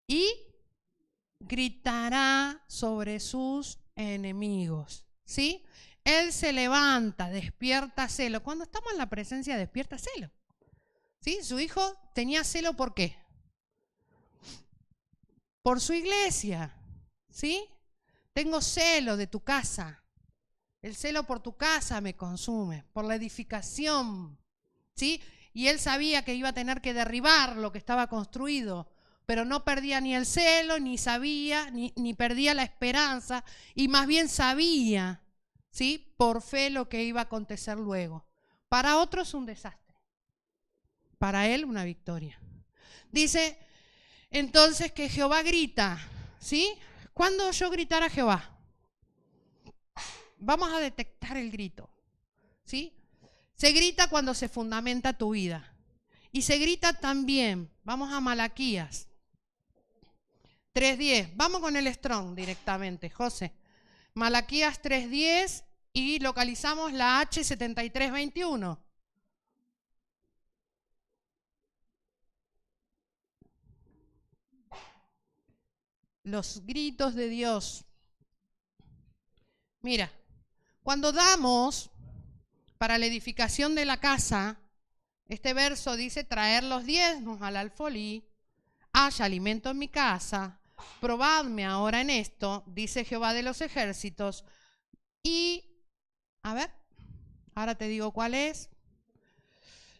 y gritará sobre sus enemigos. ¿Sí? Él se levanta, despierta celo. Cuando estamos en la presencia, despierta celo. ¿Sí? Su hijo tenía celo, ¿por qué? Por su iglesia. ¿Sí? Tengo celo de tu casa. El celo por tu casa me consume, por la edificación. ¿Sí? Y él sabía que iba a tener que derribar lo que estaba construido, pero no perdía ni el celo, ni sabía, ni perdía la esperanza, y más bien sabía, ¿sí? Por fe lo que iba a acontecer luego. Para otros un desastre, para él una victoria. Dice entonces que Jehová grita, ¿sí? ¿Cuándo oyó gritar a Jehová? Vamos a detectar el grito, ¿sí? Se grita cuando se fundamenta tu vida. Y se grita también, vamos a Malaquías 3:10. Vamos con el Strong directamente, José. Malaquías 3:10 y localizamos la H7321. Los gritos de Dios. Mira, cuando damos, para la edificación de la casa. Este verso dice, traer los diezmos al alfolí, haya alimento en mi casa, probadme ahora en esto, dice Jehová de los ejércitos. Y, a ver, ahora te digo cuál es.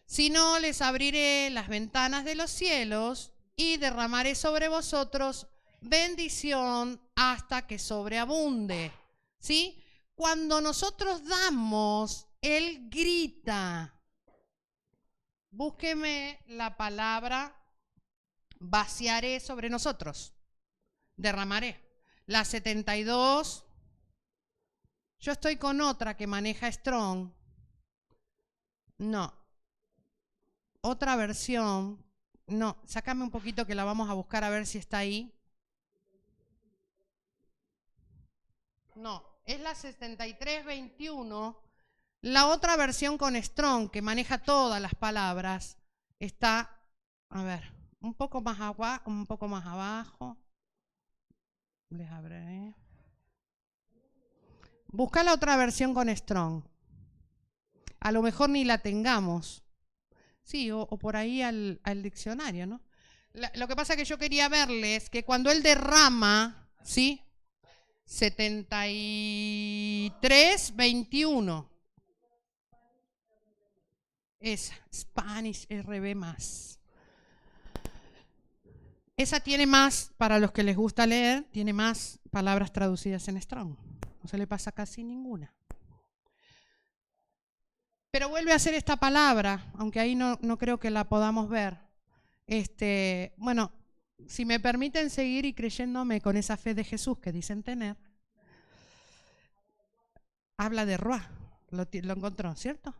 Si no, les abriré las ventanas de los cielos y derramaré sobre vosotros bendición hasta que sobreabunde. ¿Sí? Cuando nosotros damos, Él grita. Búsqueme la palabra vaciaré sobre nosotros. Derramaré. La 72. Yo estoy con otra que maneja Strong. No. Otra versión. No, sácame un poquito que la vamos a buscar a ver si está ahí. No, es la 73:21. La otra versión con Strong, que maneja todas las palabras, está, a ver, un poco más abajo. Les abriré. Busca la otra versión con Strong. A lo mejor ni la tengamos. Sí, o por ahí al diccionario, ¿no? Lo que pasa es que yo quería verles que cuando él derrama, ¿sí? 73:21. Esa, Spanish RB más. Esa tiene más, para los que les gusta leer, tiene más palabras traducidas en Strong. No se le pasa casi ninguna. Pero vuelve a ser esta palabra, aunque ahí no creo que la podamos ver. Bueno, si me permiten seguir y creyéndome con esa fe de Jesús que dicen tener, habla de Ruá. Lo encontró, ¿cierto?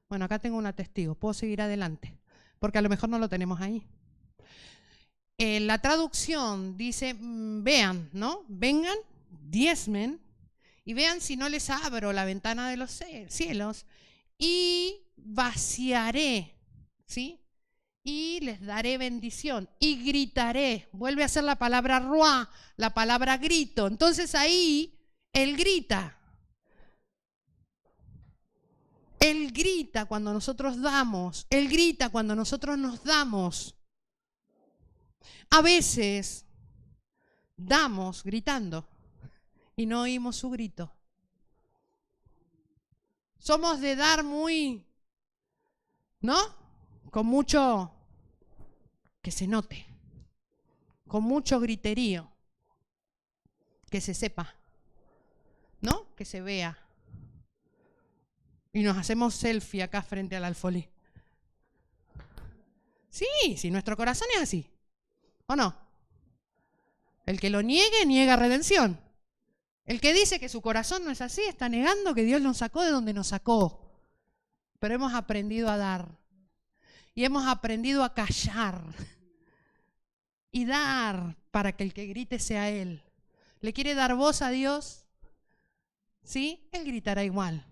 Bueno, acá tengo una testigo. Puedo seguir adelante, porque a lo mejor no lo tenemos ahí. La traducción dice, vean, ¿no? Vengan, diezmen, y vean si no les abro la ventana de los cielos y vaciaré, ¿sí? Y les daré bendición y gritaré. Vuelve a ser la palabra ruá, la palabra grito. Entonces ahí él grita. Él grita cuando nosotros damos. Él grita cuando nosotros nos damos. A veces damos gritando y no oímos su grito. Somos de dar muy, ¿no? Con mucho, que se note, con mucho griterío, que se sepa, ¿no? Que se vea. Y nos hacemos selfie acá frente al alfolí. Sí, si nuestro corazón es así, ¿o no? El que lo niegue, niega redención. El que dice que su corazón no es así, está negando que Dios nos sacó de donde nos sacó. Pero hemos aprendido a dar. Y hemos aprendido a callar. Y dar para que el que grite sea Él. ¿Le quiere dar voz a Dios? ¿Sí? Él gritará igual.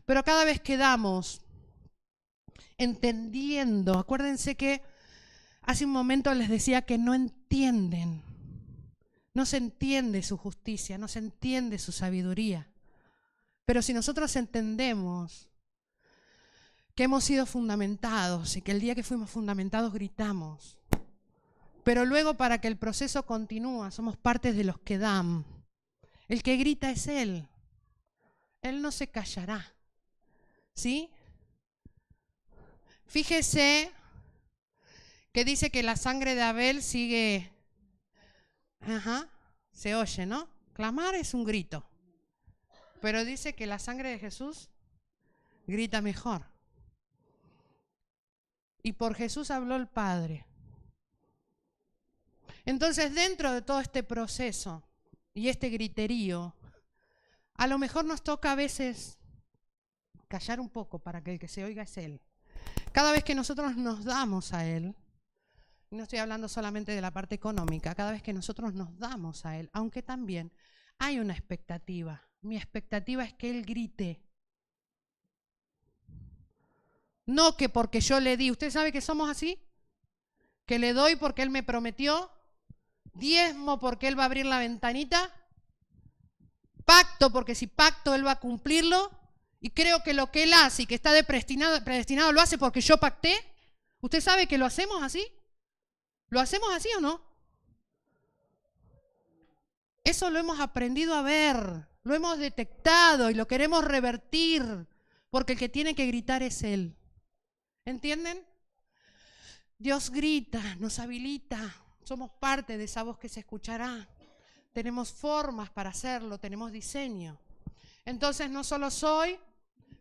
Pero cada vez que damos, entendiendo, acuérdense que hace un momento les decía que no entienden. No se entiende su justicia, no se entiende su sabiduría. Pero si nosotros entendemos que hemos sido fundamentados y que el día que fuimos fundamentados gritamos, pero luego para que el proceso continúe somos parte de los que dan. El que grita es Él. Él no se callará. ¿Sí? Fíjese que dice que la sangre de Abel sigue... se oye, ¿no? Clamar es un grito. Pero dice que la sangre de Jesús grita mejor. Y por Jesús habló el Padre. Entonces, dentro de todo este proceso y este griterío, a lo mejor nos toca a veces callar un poco para que el que se oiga es Él. Cada vez que nosotros nos damos a Él, no estoy hablando solamente de la parte económica, cada vez que nosotros nos damos a Él, aunque también hay una expectativa. Mi expectativa es que Él grite. No que porque yo le di. ¿Usted sabe que somos así? Que le doy porque Él me prometió. Diezmo porque Él va a abrir la ventanita. Pacto porque si pacto Él va a cumplirlo. y creo que lo que él hace y que está predestinado lo hace porque yo pacté. ¿Usted sabe que lo hacemos así? ¿Lo hacemos así o no? Eso lo hemos aprendido a ver, lo hemos detectado y lo queremos revertir, porque el que tiene que gritar es Él. ¿Entienden? Dios grita, nos habilita, somos parte de esa voz que se escuchará. Tenemos formas para hacerlo, tenemos diseño. Entonces no solo soy,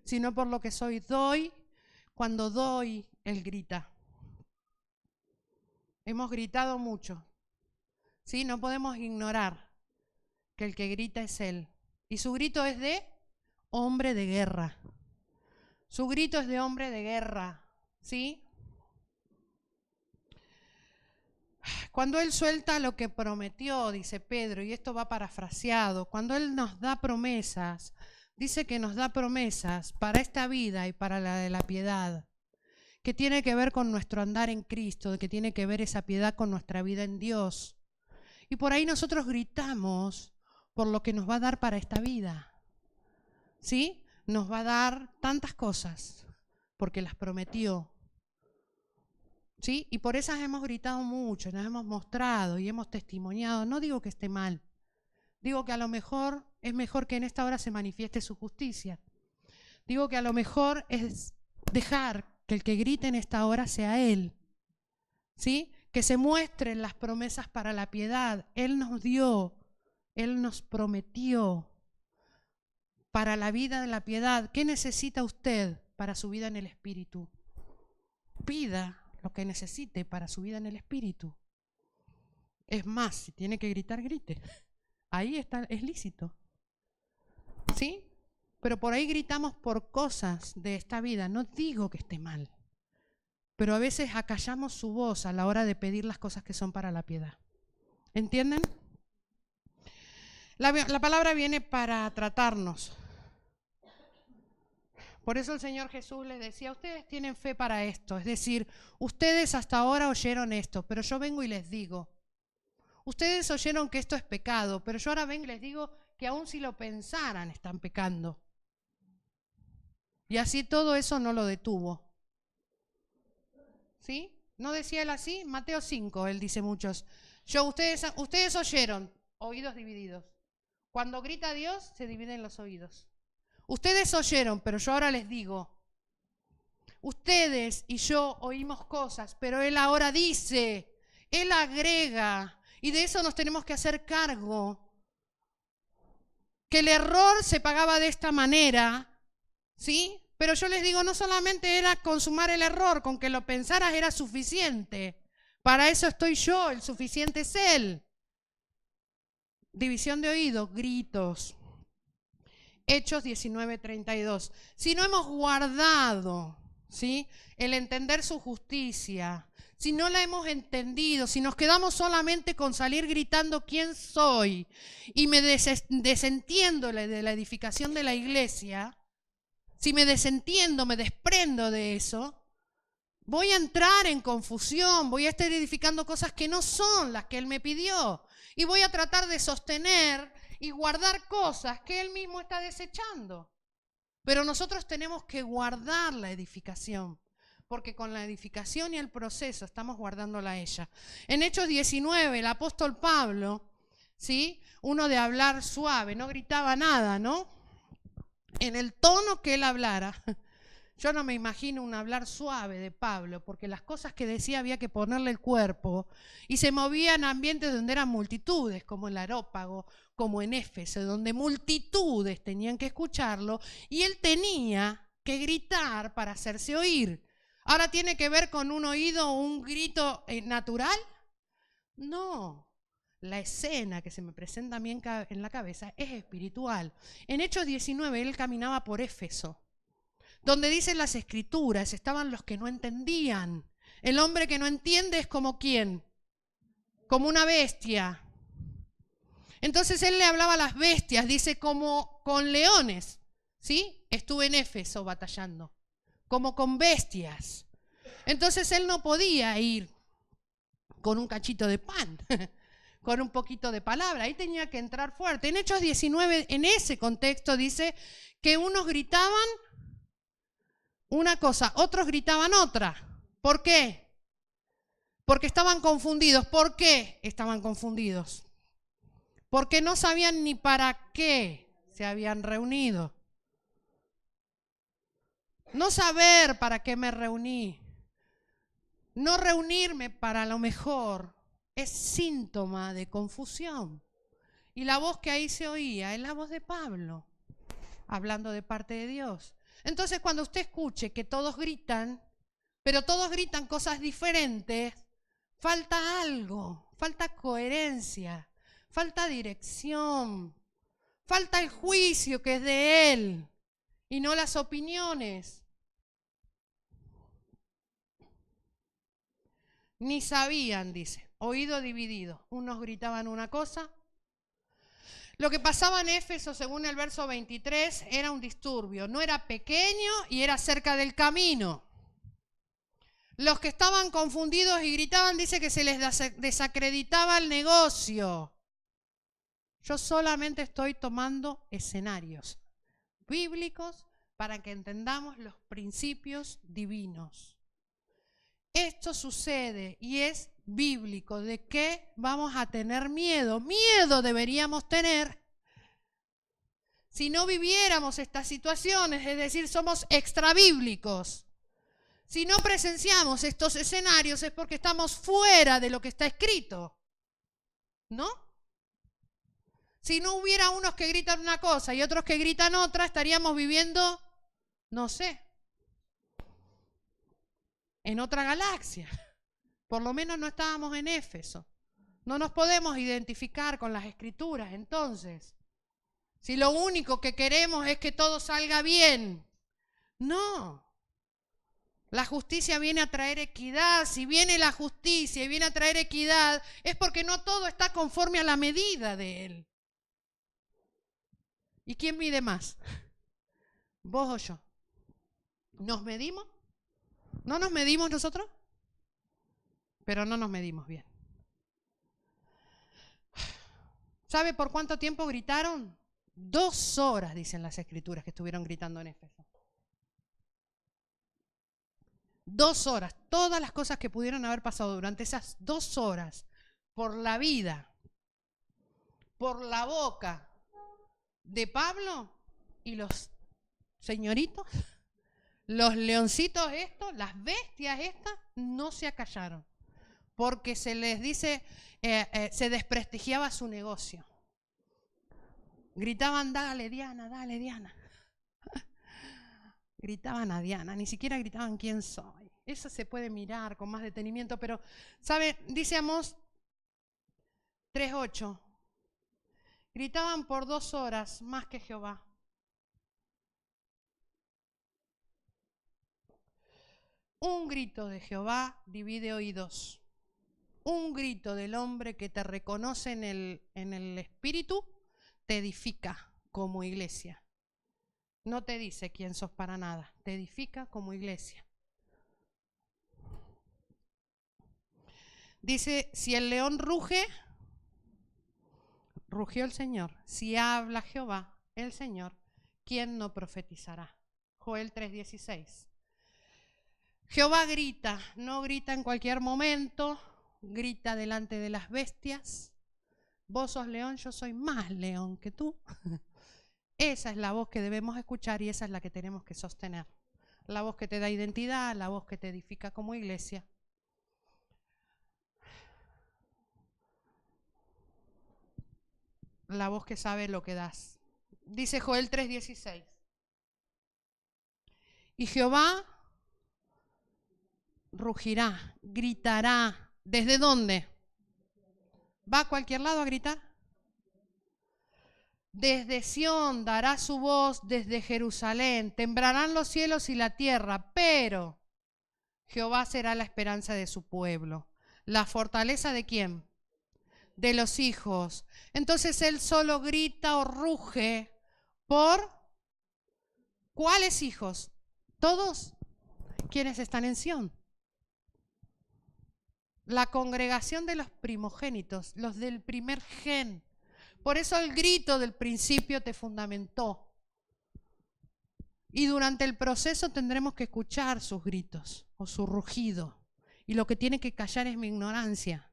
sino por lo que soy doy. Cuando doy, Él grita. Hemos gritado mucho, ¿sí? No podemos ignorar que el que grita es Él. Y su grito es de hombre de guerra. Su grito es de hombre de guerra, ¿sí? Cuando Él suelta lo que prometió, dice Pedro, y esto va parafraseado, cuando Él nos da promesas, dice que nos da promesas para esta vida y para la de la piedad, que tiene que ver con nuestro andar en Cristo, que tiene que ver esa piedad con nuestra vida en Dios. Y por ahí nosotros gritamos por lo que nos va a dar para esta vida, ¿sí? Nos va a dar tantas cosas, porque las prometió, ¿sí? Y por esas hemos gritado mucho, nos hemos mostrado y hemos testimoniado. No digo que esté mal, digo que a lo mejor es mejor que en esta hora se manifieste su justicia. Digo que a lo mejor es dejar que el que grite en esta hora sea Él, ¿sí? Que se muestren las promesas para la piedad. Él nos dio, Él nos prometió para la vida de la piedad. ¿Qué necesita usted para su vida en el Espíritu? Pida lo que necesite para su vida en el Espíritu. Es más, si tiene que gritar, grite. Ahí está, es lícito, ¿sí? Pero por ahí gritamos por cosas de esta vida. No digo que esté mal, pero a veces acallamos su voz a la hora de pedir las cosas que son para la piedad. ¿Entienden? La palabra viene para tratarnos. Por eso el Señor Jesús les decía, ustedes tienen fe para esto. Es decir, ustedes hasta ahora oyeron esto, pero yo vengo y les digo. Ustedes oyeron que esto es pecado, pero yo ahora vengo y les digo que aun si lo pensaran están pecando. Y así todo eso no lo detuvo. ¿Sí? ¿No decía él así? Mateo 5, él dice muchos. Ustedes oyeron, oídos divididos. Cuando grita Dios, se dividen los oídos. Ustedes oyeron, pero yo ahora les digo. Ustedes y yo oímos cosas, pero Él ahora dice, Él agrega, y de eso nos tenemos que hacer cargo. Que el error se pagaba de esta manera, ¿sí? Pero yo les digo, no solamente era consumar el error, con que lo pensaras era suficiente. Para eso estoy yo, el suficiente es Él. División de oídos, gritos. Hechos 19:32. Si no hemos guardado, ¿sí?, el entender su justicia, si no la hemos entendido, si nos quedamos solamente con salir gritando quién soy y me desentiendo de la edificación de la iglesia, si me desentiendo, me desprendo de eso, voy a entrar en confusión, voy a estar edificando cosas que no son las que Él me pidió y voy a tratar de sostener y guardar cosas que Él mismo está desechando. Pero nosotros tenemos que guardar la edificación, porque con la edificación y el proceso estamos guardándola a ella. En Hechos 19, el apóstol Pablo, ¿sí?, uno de hablar suave, no gritaba nada, ¿no? En el tono que él hablara, yo no me imagino un hablar suave de Pablo, porque las cosas que decía había que ponerle el cuerpo, y se movía en ambientes donde eran multitudes, como en el Areópago, como en Éfeso, donde multitudes tenían que escucharlo, y él tenía que gritar para hacerse oír. ¿Ahora tiene que ver con un oído o un grito natural? No. La escena que se me presenta a mí en la cabeza es espiritual. En Hechos 19 él caminaba por Éfeso, donde dicen las escrituras, estaban los que no entendían. El hombre que no entiende es como ¿quién? Como una bestia. Entonces él le hablaba a las bestias, dice como con leones, ¿sí? Estuve en Éfeso batallando, como con bestias. Entonces él no podía ir con un cachito de pan, con un poquito de palabra. Ahí tenía que entrar fuerte. En Hechos 19, en ese contexto, dice que unos gritaban una cosa, otros gritaban otra. ¿Por qué? Porque estaban confundidos. ¿Por qué estaban confundidos? Porque no sabían ni para qué se habían reunido. No saber para qué me reuní, no reunirme para lo mejor, es síntoma de confusión. Y la voz que ahí se oía es la voz de Pablo, hablando de parte de Dios. Entonces, cuando usted escuche que todos gritan, pero todos gritan cosas diferentes, falta algo, falta coherencia, falta dirección, falta el juicio que es de Él y no las opiniones. Ni sabían, dice, oído dividido. Unos gritaban una cosa. Lo que pasaba en Éfeso, según el verso 23, era un disturbio. No era pequeño y era cerca del camino. Los que estaban confundidos y gritaban, dice que se les desacreditaba el negocio. Yo solamente estoy tomando escenarios bíblicos para que entendamos los principios divinos. Esto sucede y es bíblico. ¿De qué vamos a tener miedo? Miedo deberíamos tener si no viviéramos estas situaciones, es decir, somos extrabíblicos. Si no presenciamos estos escenarios es porque estamos fuera de lo que está escrito, ¿no? Si no hubiera unos que gritan una cosa y otros que gritan otra, estaríamos viviendo, no sé, en otra galaxia. Por lo menos no estábamos en Éfeso. No nos podemos identificar con las Escrituras, entonces. Si lo único que queremos es que todo salga bien. No. La justicia viene a traer equidad. Si viene la justicia y viene a traer equidad, es porque no todo está conforme a la medida de Él. ¿Y quién mide más? ¿Vos o yo? ¿Nos medimos? ¿No nos medimos nosotros? Pero no nos medimos bien. ¿Sabe por cuánto tiempo gritaron? 2 horas, dicen las Escrituras, que estuvieron gritando en Éfeso. 2 horas. Todas las cosas que pudieron haber pasado durante esas 2 horas, por la vida, por la boca de Pablo y los señoritos, los leoncitos estos, las bestias estas, no se acallaron. Porque se les dice, se desprestigiaba su negocio. Gritaban, dale Diana, dale Diana. Gritaban a Diana, ni siquiera gritaban quién soy. Eso se puede mirar con más detenimiento, pero, ¿sabe? Dice Amós 3:8. Gritaban por 2 horas más que Jehová. Un grito de Jehová divide oídos. Un grito del hombre que te reconoce en el espíritu te edifica como iglesia. No te dice quién sos para nada, te edifica como iglesia. Dice, si el león ruge, rugió el Señor. Si habla Jehová, el Señor, ¿quién no profetizará? Joel 3:16. Jehová grita, no grita en cualquier momento, grita delante de las bestias. Vos sos león, yo soy más león que tú. Esa es la voz que debemos escuchar y esa es la que tenemos que sostener. La voz que te da identidad, la voz que te edifica como iglesia. La voz que sabe lo que das. Dice Joel 3:16. Y Jehová rugirá, gritará. ¿Desde dónde? ¿Va a cualquier lado a gritar? Desde Sión dará su voz, desde Jerusalén. Temblarán los cielos y la tierra, pero Jehová será la esperanza de su pueblo. ¿La fortaleza de quién? De los hijos. Entonces él solo grita o ruge por ¿cuáles hijos? Todos quienes están en Sión. la congregación de los primogénitos, los del primer gen. Por eso el grito del principio te fundamentó. Y durante el proceso tendremos que escuchar sus gritos o su rugido. Y lo que tiene que callar es mi ignorancia.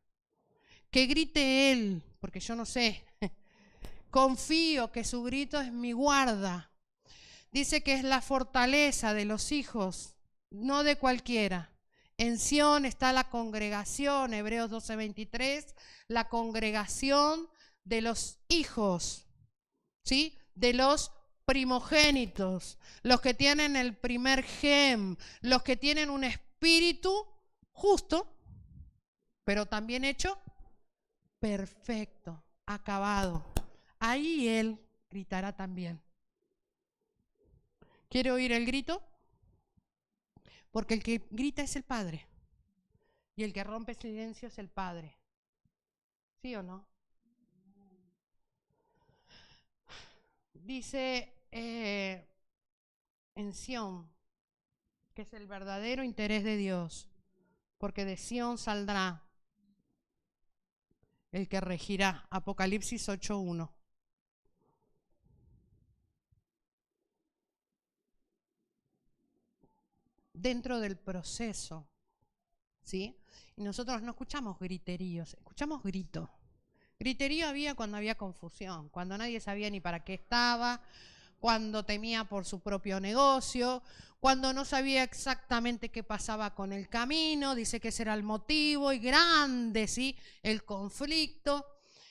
Que grite él, porque yo no sé. Confío que su grito es mi guarda. Dice que es la fortaleza de los hijos, no de cualquiera. En Sión está la congregación, Hebreos 12:23, la congregación de los hijos, ¿sí? De los primogénitos, los que tienen el primer gen, los que tienen un espíritu justo, pero también hecho perfecto, acabado. Ahí Él gritará también. ¿Quiere oír el grito? Porque el que grita es el Padre. Y el que rompe silencio es el Padre. ¿Sí o no? Dice en Sión que es el verdadero interés de Dios. Porque de Sión saldrá el que regirá. Apocalipsis 8:1. Dentro del proceso, ¿sí? Y nosotros no escuchamos griteríos, escuchamos grito. Griterío había cuando había confusión, cuando nadie sabía ni para qué estaba, cuando temía por su propio negocio, cuando no sabía exactamente qué pasaba con el camino, dice que ese era el motivo, y grande, ¿sí? El conflicto.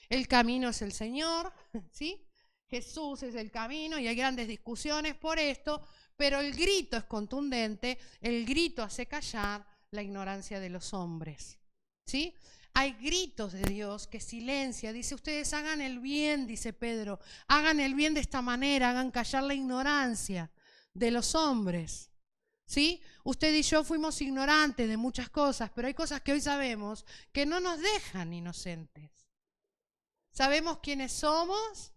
El camino es el Señor, ¿sí? Jesús es el camino y hay grandes discusiones por esto, pero el grito es contundente, el grito hace callar la ignorancia de los hombres, ¿sí? Hay gritos de Dios que silencia, dice, ustedes hagan el bien, dice Pedro, hagan el bien de esta manera, hagan callar la ignorancia de los hombres, ¿sí? Usted y yo fuimos ignorantes de muchas cosas, pero hay cosas que hoy sabemos que no nos dejan inocentes. Sabemos quiénes somos,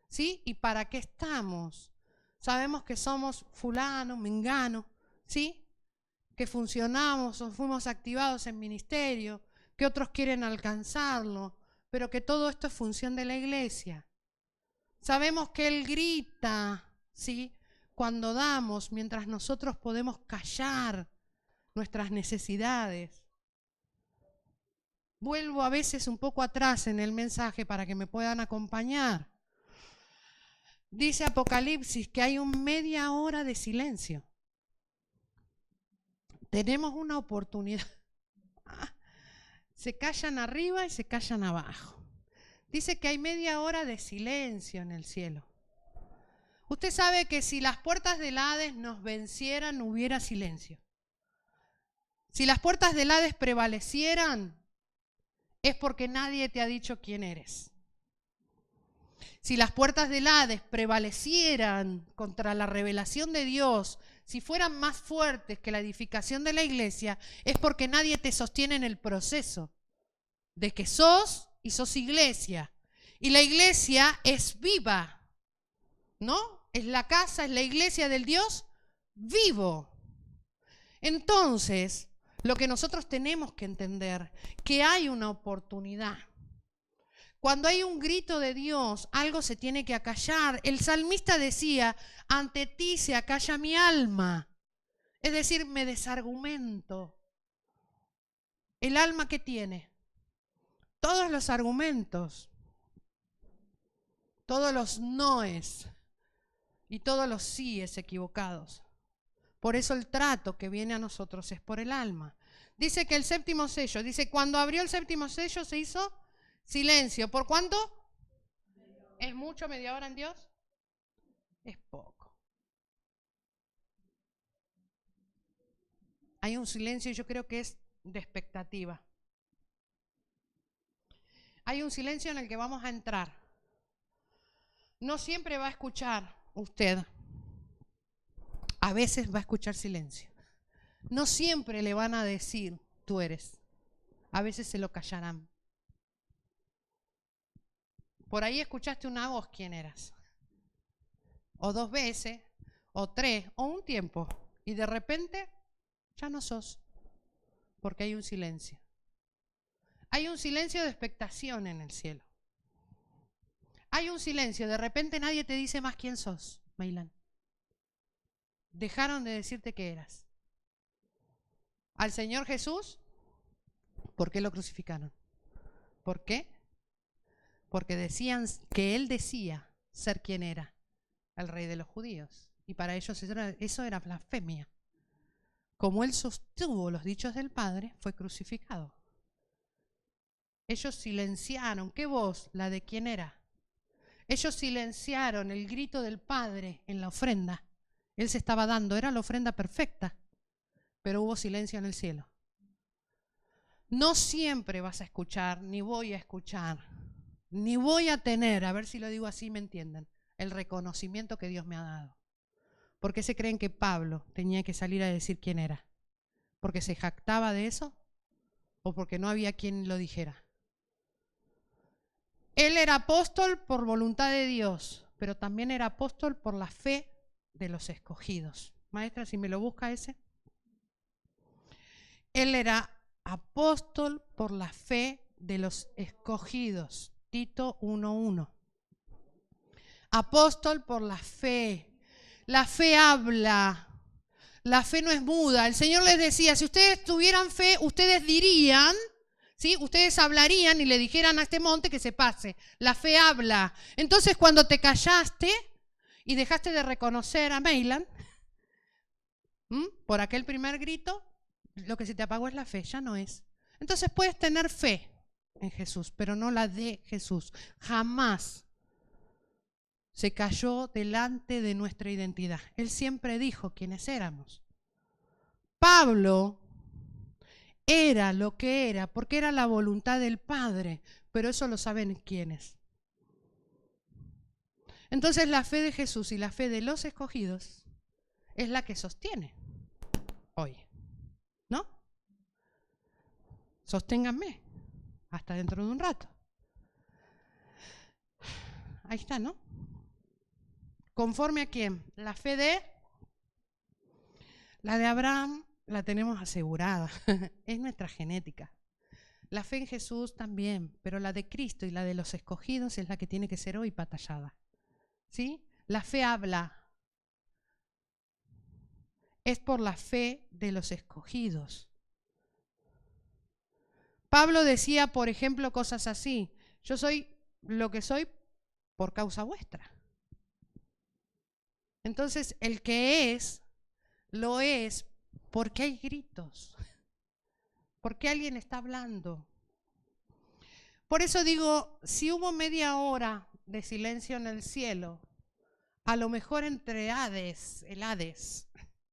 ¿sí? Y para qué estamos. Sabemos que somos fulano, mengano, ¿sí? Que funcionamos o fuimos activados en ministerio, que otros quieren alcanzarlo, pero que todo esto es función de la iglesia. Sabemos que Él grita, ¿sí? Cuando damos, mientras nosotros podemos callar nuestras necesidades. Vuelvo a veces un poco atrás en el mensaje para que me puedan acompañar. Dice Apocalipsis que hay media hora de silencio. Tenemos una oportunidad. Se callan arriba y se callan abajo. Dice que hay media hora de silencio en el cielo. Usted sabe que si las puertas del Hades nos vencieran, no hubiera silencio. Si las puertas del Hades prevalecieran, es porque nadie te ha dicho quién eres. Si las puertas del Hades prevalecieran contra la revelación de Dios, si fueran más fuertes que la edificación de la iglesia, es porque nadie te sostiene en el proceso de que sos y sos iglesia. Y la iglesia es viva, ¿no? Es la casa, es la iglesia del Dios vivo. Entonces, lo que nosotros tenemos que entender, que hay una oportunidad. Cuando hay un grito de Dios, algo se tiene que acallar. El salmista decía, ante ti se acalla mi alma. Es decir, me desargumento. ¿El alma qué tiene? Todos los argumentos, todos los noes y todos los síes equivocados. Por eso el trato que viene a nosotros es por el alma. Dice que el séptimo sello, dice, cuando abrió el séptimo sello se hizo silencio. ¿Por cuánto? ¿Es mucho media hora en Dios? Es poco. Hay un silencio, yo creo que es de expectativa. Hay un silencio en el que vamos a entrar. No siempre va a escuchar usted. A veces va a escuchar silencio. No siempre le van a decir, tú eres. A veces se lo callarán. Por ahí escuchaste una voz, ¿quién eras? O 2 veces, o 3, o un tiempo. Y de repente ya no sos, porque hay un silencio. Hay un silencio de expectación en el cielo. Hay un silencio, de repente nadie te dice más quién sos, Meilán. Dejaron de decirte qué eras. Al Señor Jesús, ¿por qué lo crucificaron? ¿Por qué? Porque decían que Él decía ser quien era, el rey de los judíos. Y para ellos eso era blasfemia. Como Él sostuvo los dichos del Padre, fue crucificado. Ellos silenciaron, ¿qué voz? La de quién era. Ellos silenciaron el grito del Padre en la ofrenda. Él se estaba dando, era la ofrenda perfecta, pero hubo silencio en el cielo. No siempre vas a escuchar, ni voy a escuchar, ni voy a tener, a ver si lo digo así me entienden, el reconocimiento que Dios me ha dado. ¿Por qué se creen que Pablo tenía que salir a decir quién era? ¿Porque se jactaba de eso? ¿O porque no había quien lo dijera? Él era apóstol por voluntad de Dios, pero también era apóstol por la fe de los escogidos. Maestra, si me lo busca ese. Él era apóstol por la fe de los escogidos. Tito 1:1. Apóstol por la fe. La fe habla. La fe no es muda. El Señor les decía, si ustedes tuvieran fe, ustedes dirían, ¿sí? Ustedes hablarían y le dijeran a este monte que se pase. La fe habla. Entonces cuando te callaste y dejaste de reconocer a Meilán, por aquel primer grito, lo que se te apagó es la fe, ya no es. Entonces puedes tener fe en Jesús, pero no la de Jesús. Jamás se cayó delante de nuestra identidad. Él siempre dijo quiénes éramos. Pablo era lo que era porque era la voluntad del Padre, pero eso lo saben quiénes. Entonces la fe de Jesús y la fe de los escogidos es la que sostiene hoy, ¿no? Sosténganme hasta dentro de un rato. Ahí está, ¿no? ¿Conforme a quién? La fe de... La de Abraham la tenemos asegurada, es nuestra genética. La fe en Jesús también, pero la de Cristo y la de los escogidos es la que tiene que ser hoy batallada. ¿Sí? La fe habla. Es por la fe de los escogidos. Pablo decía, por ejemplo, cosas así. Yo soy lo que soy por causa vuestra. Entonces, el que es, lo es porque hay gritos. Porque alguien está hablando. Por eso digo, si hubo media hora de silencio en el cielo, a lo mejor entre Hades, el Hades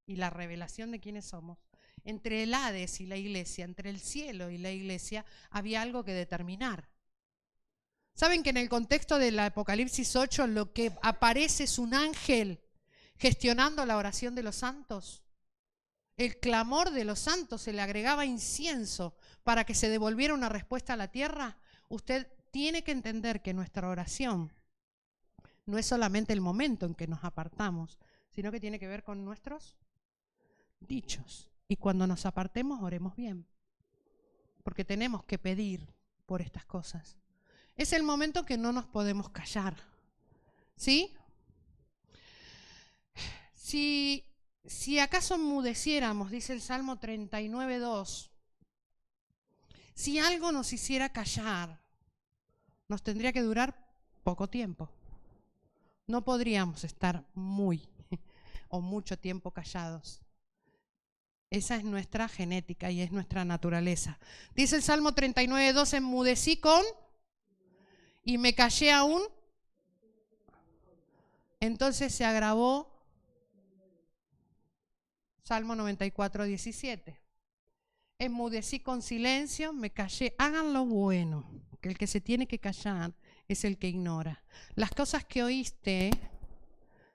y la revelación de quiénes somos, entre el Hades y la iglesia, entre el cielo y la iglesia, había algo que determinar. ¿Saben que en el contexto del Apocalipsis 8 lo que aparece es un ángel gestionando la oración de los santos? El clamor de los santos, se le agregaba incienso para que se devolviera una respuesta a la tierra. Usted tiene que entender que nuestra oración no es solamente el momento en que nos apartamos, sino que tiene que ver con nuestros dichos. Y cuando nos apartemos, oremos bien, porque tenemos que pedir por estas cosas. Es el momento que no nos podemos callar, ¿sí? Si acaso enmudeciéramos, dice el Salmo 39:2, si algo nos hiciera callar, nos tendría que durar poco tiempo. No podríamos estar muy o mucho tiempo callados. Esa es nuestra genética y es nuestra naturaleza. Dice el Salmo 39:2, enmudecí y me callé aún. Entonces se agravó. Salmo 94:17. Enmudecí con silencio, me callé. Hagan lo bueno, que el que se tiene que callar es el que ignora. Las cosas que oíste,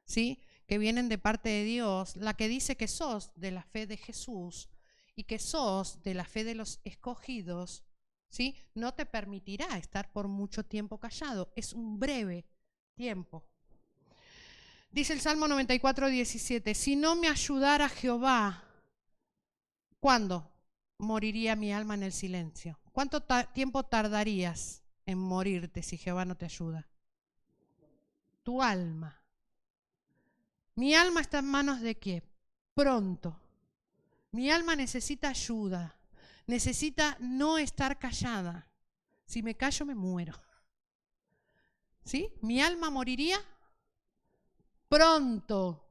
¿sí?, que vienen de parte de Dios, la que dice que sos de la fe de Jesús y que sos de la fe de los escogidos, ¿sí?, no te permitirá estar por mucho tiempo callado. Es un breve tiempo. Dice el Salmo 94:17, si no me ayudara Jehová, ¿cuándo? moriría mi alma en el silencio. ¿Cuánto tiempo tardarías en morirte si Jehová no te ayuda? Tu alma. Mi alma está en manos de quién? Pronto. Mi alma necesita ayuda. Necesita no estar callada. Si me callo me muero. ¿Sí? Mi alma moriría pronto.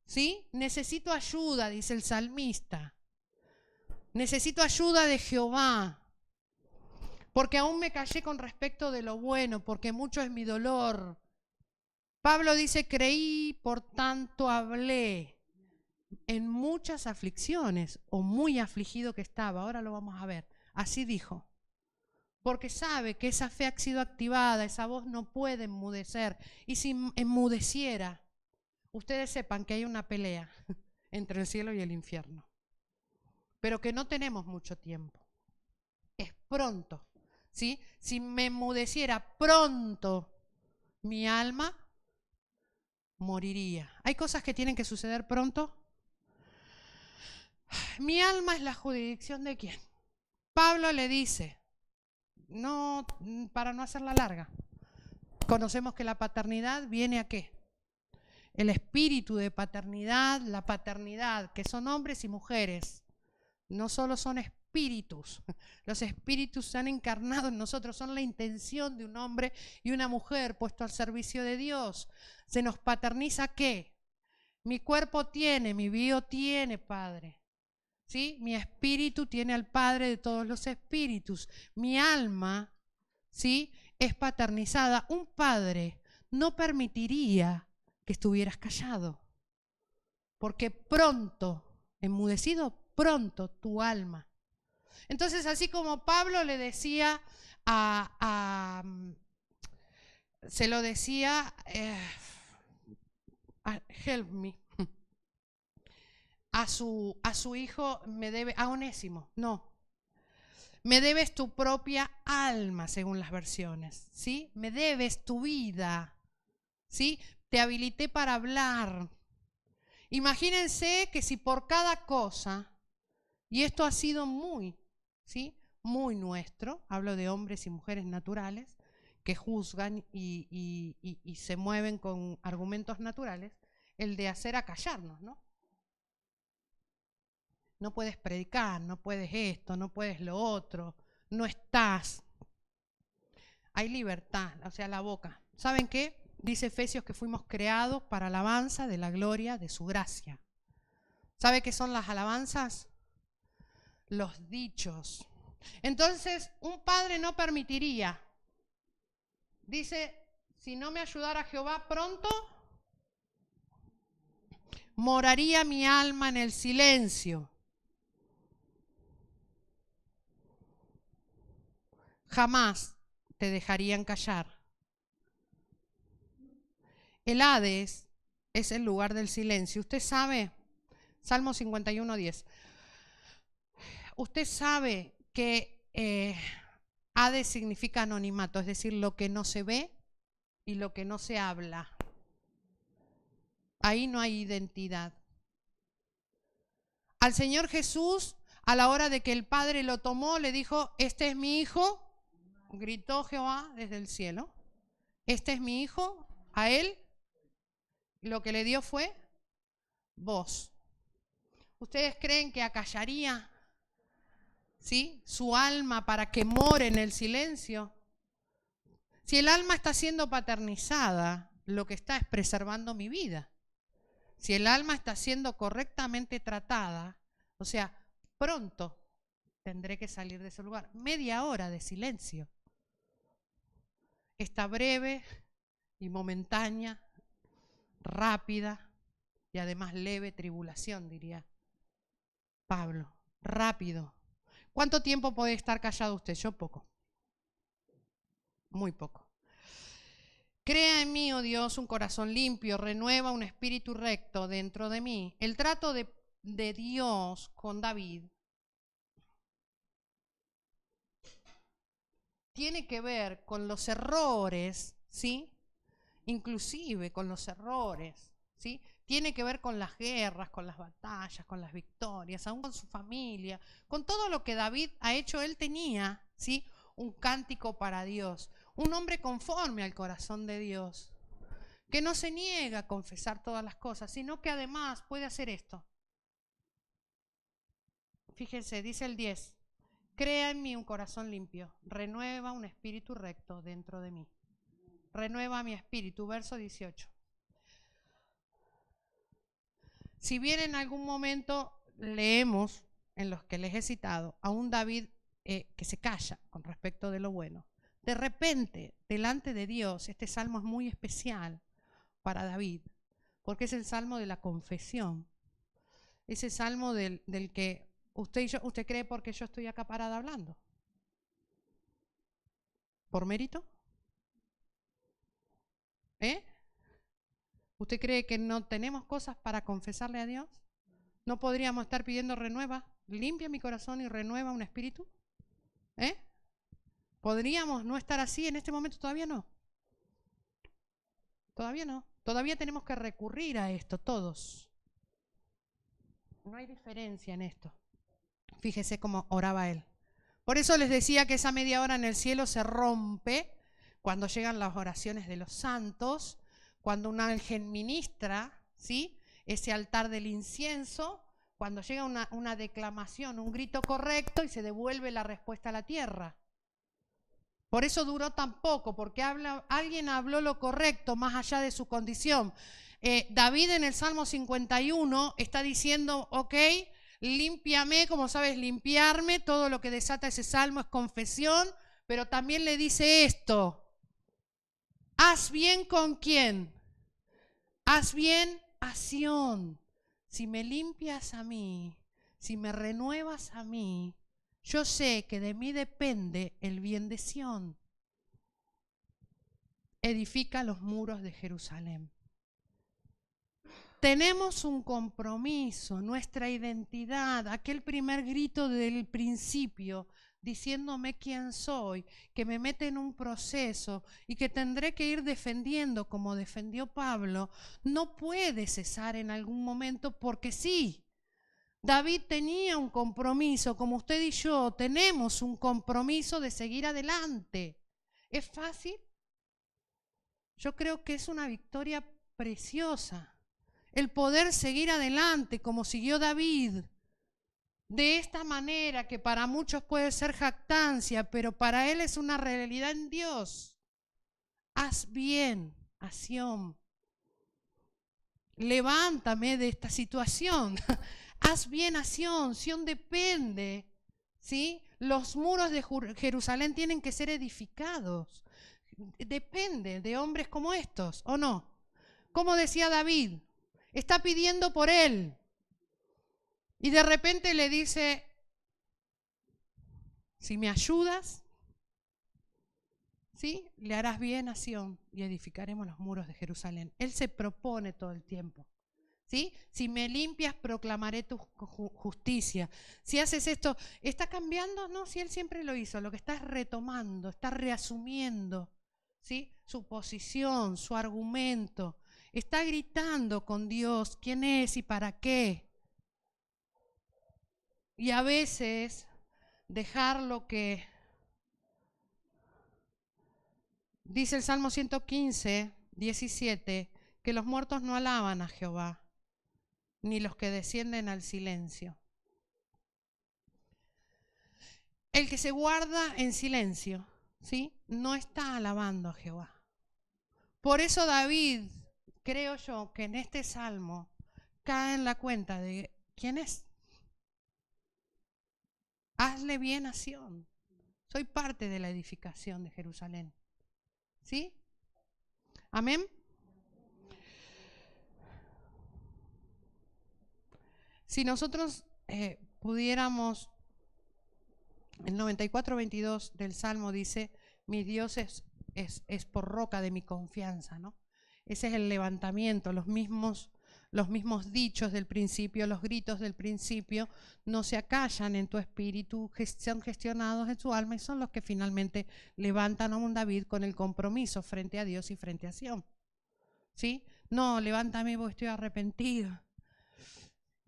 ¿Sí? Necesito ayuda, dice el salmista. Necesito ayuda de Jehová. Porque aún me callé con respecto de lo bueno, porque mucho es mi dolor. Pablo dice, creí, por tanto hablé. En muchas aflicciones, o muy afligido que estaba. Ahora lo vamos a ver. Así dijo. Porque sabe que esa fe ha sido activada, esa voz no puede enmudecer. Y si enmudeciera, ustedes sepan que hay una pelea entre el cielo y el infierno. Pero que no tenemos mucho tiempo. Es pronto. ¿Sí? Si me enmudeciera pronto, mi alma moriría. ¿Hay cosas que tienen que suceder pronto? Mi alma es la jurisdicción de quién. Pablo le dice, no, para no hacerla larga, conocemos que la paternidad viene a qué. El espíritu de paternidad, la paternidad, que son hombres y mujeres, no solo son espíritus, los espíritus se han encarnado en nosotros, son la intención de un hombre y una mujer puesto al servicio de Dios. Se nos paterniza ¿qué? Mi cuerpo tiene, mi bio tiene Padre. ¿Sí? Mi espíritu tiene al Padre de todos los espíritus. Mi alma, ¿sí?, es paternizada. Un padre no permitiría que estuvieras callado, porque pronto, enmudecido pronto tu alma. Entonces, así como Pablo le decía se lo decía help me, a su hijo, a Onésimo, no, me debes tu propia alma, según las versiones, ¿sí? Me debes tu vida, ¿sí? Te habilité para hablar. Imagínense que si por cada cosa, y esto ha sido muy, ¿sí?, muy nuestro, hablo de hombres y mujeres naturales, que juzgan y se mueven con argumentos naturales, el de hacer acallarnos, ¿no? No puedes predicar, no puedes esto, no puedes lo otro, no estás. Hay libertad, o sea, la boca. ¿Saben qué? Dice Efesios que fuimos creados para alabanza de la gloria de su gracia. ¿Sabe qué son las alabanzas? Los dichos. Entonces, un padre no permitiría. Dice, si no me ayudara Jehová pronto, moraría mi alma en el silencio. Jamás te dejarían callar. El Hades es el lugar del silencio. Usted sabe, Salmo 51:10. Usted sabe que Hades significa anonimato, es decir, lo que no se ve y lo que no se habla. Ahí no hay identidad. Al Señor Jesús, a la hora de que el Padre lo tomó, le dijo, este es mi hijo, gritó Jehová desde el cielo, este es mi hijo, a él lo que le dio fue voz. ¿Ustedes creen que acallaría, ¿sí?, su alma para que more en el silencio? Si el alma está siendo paternizada, lo que está es preservando mi vida. Si el alma está siendo correctamente tratada, o sea, pronto tendré que salir de ese lugar. Media hora de silencio. Esta breve y momentánea, rápida y además leve tribulación, diría Pablo. Rápido. ¿Cuánto tiempo puede estar callado usted? Yo poco. Muy poco. Crea en mí, oh Dios, un corazón limpio, renueva un espíritu recto dentro de mí. El trato de Dios con David tiene que ver con los errores, ¿sí? Inclusive con los errores, ¿sí?, tiene que ver con las guerras, con las batallas, con las victorias, aún con su familia, con todo lo que David ha hecho. Él tenía, ¿sí?, un cántico para Dios, un hombre conforme al corazón de Dios, que no se niega a confesar todas las cosas, sino que además puede hacer esto. Fíjense, dice el 10, crea en mí un corazón limpio, renueva un espíritu recto dentro de mí. Renueva mi espíritu, verso 18. Si bien en algún momento leemos, en los que les he citado, a un David que se calla con respecto de lo bueno, de repente, delante de Dios, este salmo es muy especial para David, porque es el salmo de la confesión. Ese salmo del que usted cree porque yo estoy acá parada hablando. ¿Por mérito? ¿Usted cree que no tenemos cosas para confesarle a Dios? ¿No podríamos estar pidiendo renueva, limpia mi corazón y renueva un espíritu? ¿Podríamos no estar así en este momento? Todavía no. Todavía no. Todavía tenemos que recurrir a esto, todos. No hay diferencia en esto. Fíjese cómo oraba él. Por eso les decía que esa media hora en el cielo se rompe cuando llegan las oraciones de los santos, cuando un ángel ministra, ¿sí?, ese altar del incienso, cuando llega una declamación, un grito correcto y se devuelve la respuesta a la tierra. Por eso duró tan poco, porque alguien habló lo correcto más allá de su condición. David en el Salmo 51 está diciendo, ok, límpiame, como sabes, limpiarme. Todo lo que desata ese salmo es confesión, pero también le dice esto: haz bien con quién, haz bien a Sión. Si me limpias a mí, si me renuevas a mí, yo sé que de mí depende el bien de Sión. Edifica los muros de Jerusalén. Tenemos un compromiso, nuestra identidad, aquel primer grito del principio, diciéndome quién soy, que me mete en un proceso y que tendré que ir defendiendo como defendió Pablo, no puede cesar en algún momento, porque sí, David tenía un compromiso, como usted y yo tenemos un compromiso de seguir adelante. ¿Es fácil? Yo creo que es una victoria preciosa el poder seguir adelante como siguió David, de esta manera que para muchos puede ser jactancia, pero para él es una realidad en Dios. Haz bien a Sión. Levántame de esta situación. Haz bien a Sión. Sión depende, ¿sí? Los muros de Jerusalén tienen que ser edificados. Depende de hombres como estos, ¿o no? Como decía David, está pidiendo por él. Y de repente le dice, si me ayudas, ¿sí?, le harás bien a Sión y edificaremos los muros de Jerusalén. Él se propone todo el tiempo, ¿sí? Si me limpias, proclamaré tu justicia. Si haces esto, ¿está cambiando? No, si él siempre lo hizo. Lo que está es retomando, está reasumiendo, ¿sí?, su posición, su argumento. Está gritando con Dios quién es y para qué. Y a veces dejar lo que dice el Salmo 115, 17, que los muertos no alaban a Jehová, ni los que descienden al silencio. El que se guarda en silencio, ¿sí?, no está alabando a Jehová. Por eso David, creo yo, que en este salmo cae en la cuenta de quién es. Hazle bien a Sión. Soy parte de la edificación de Jerusalén. ¿Sí? Amén. Si nosotros pudiéramos, el 94:22 del Salmo dice, mi Dios es por roca de mi confianza, ¿no? Ese es el levantamiento, los mismos dichos del principio, los gritos del principio, no se acallan en tu espíritu, son gestionados en tu alma y son los que finalmente levantan a un David con el compromiso frente a Dios y frente a Sión. ¿Sí? no, levántame porque estoy arrepentido.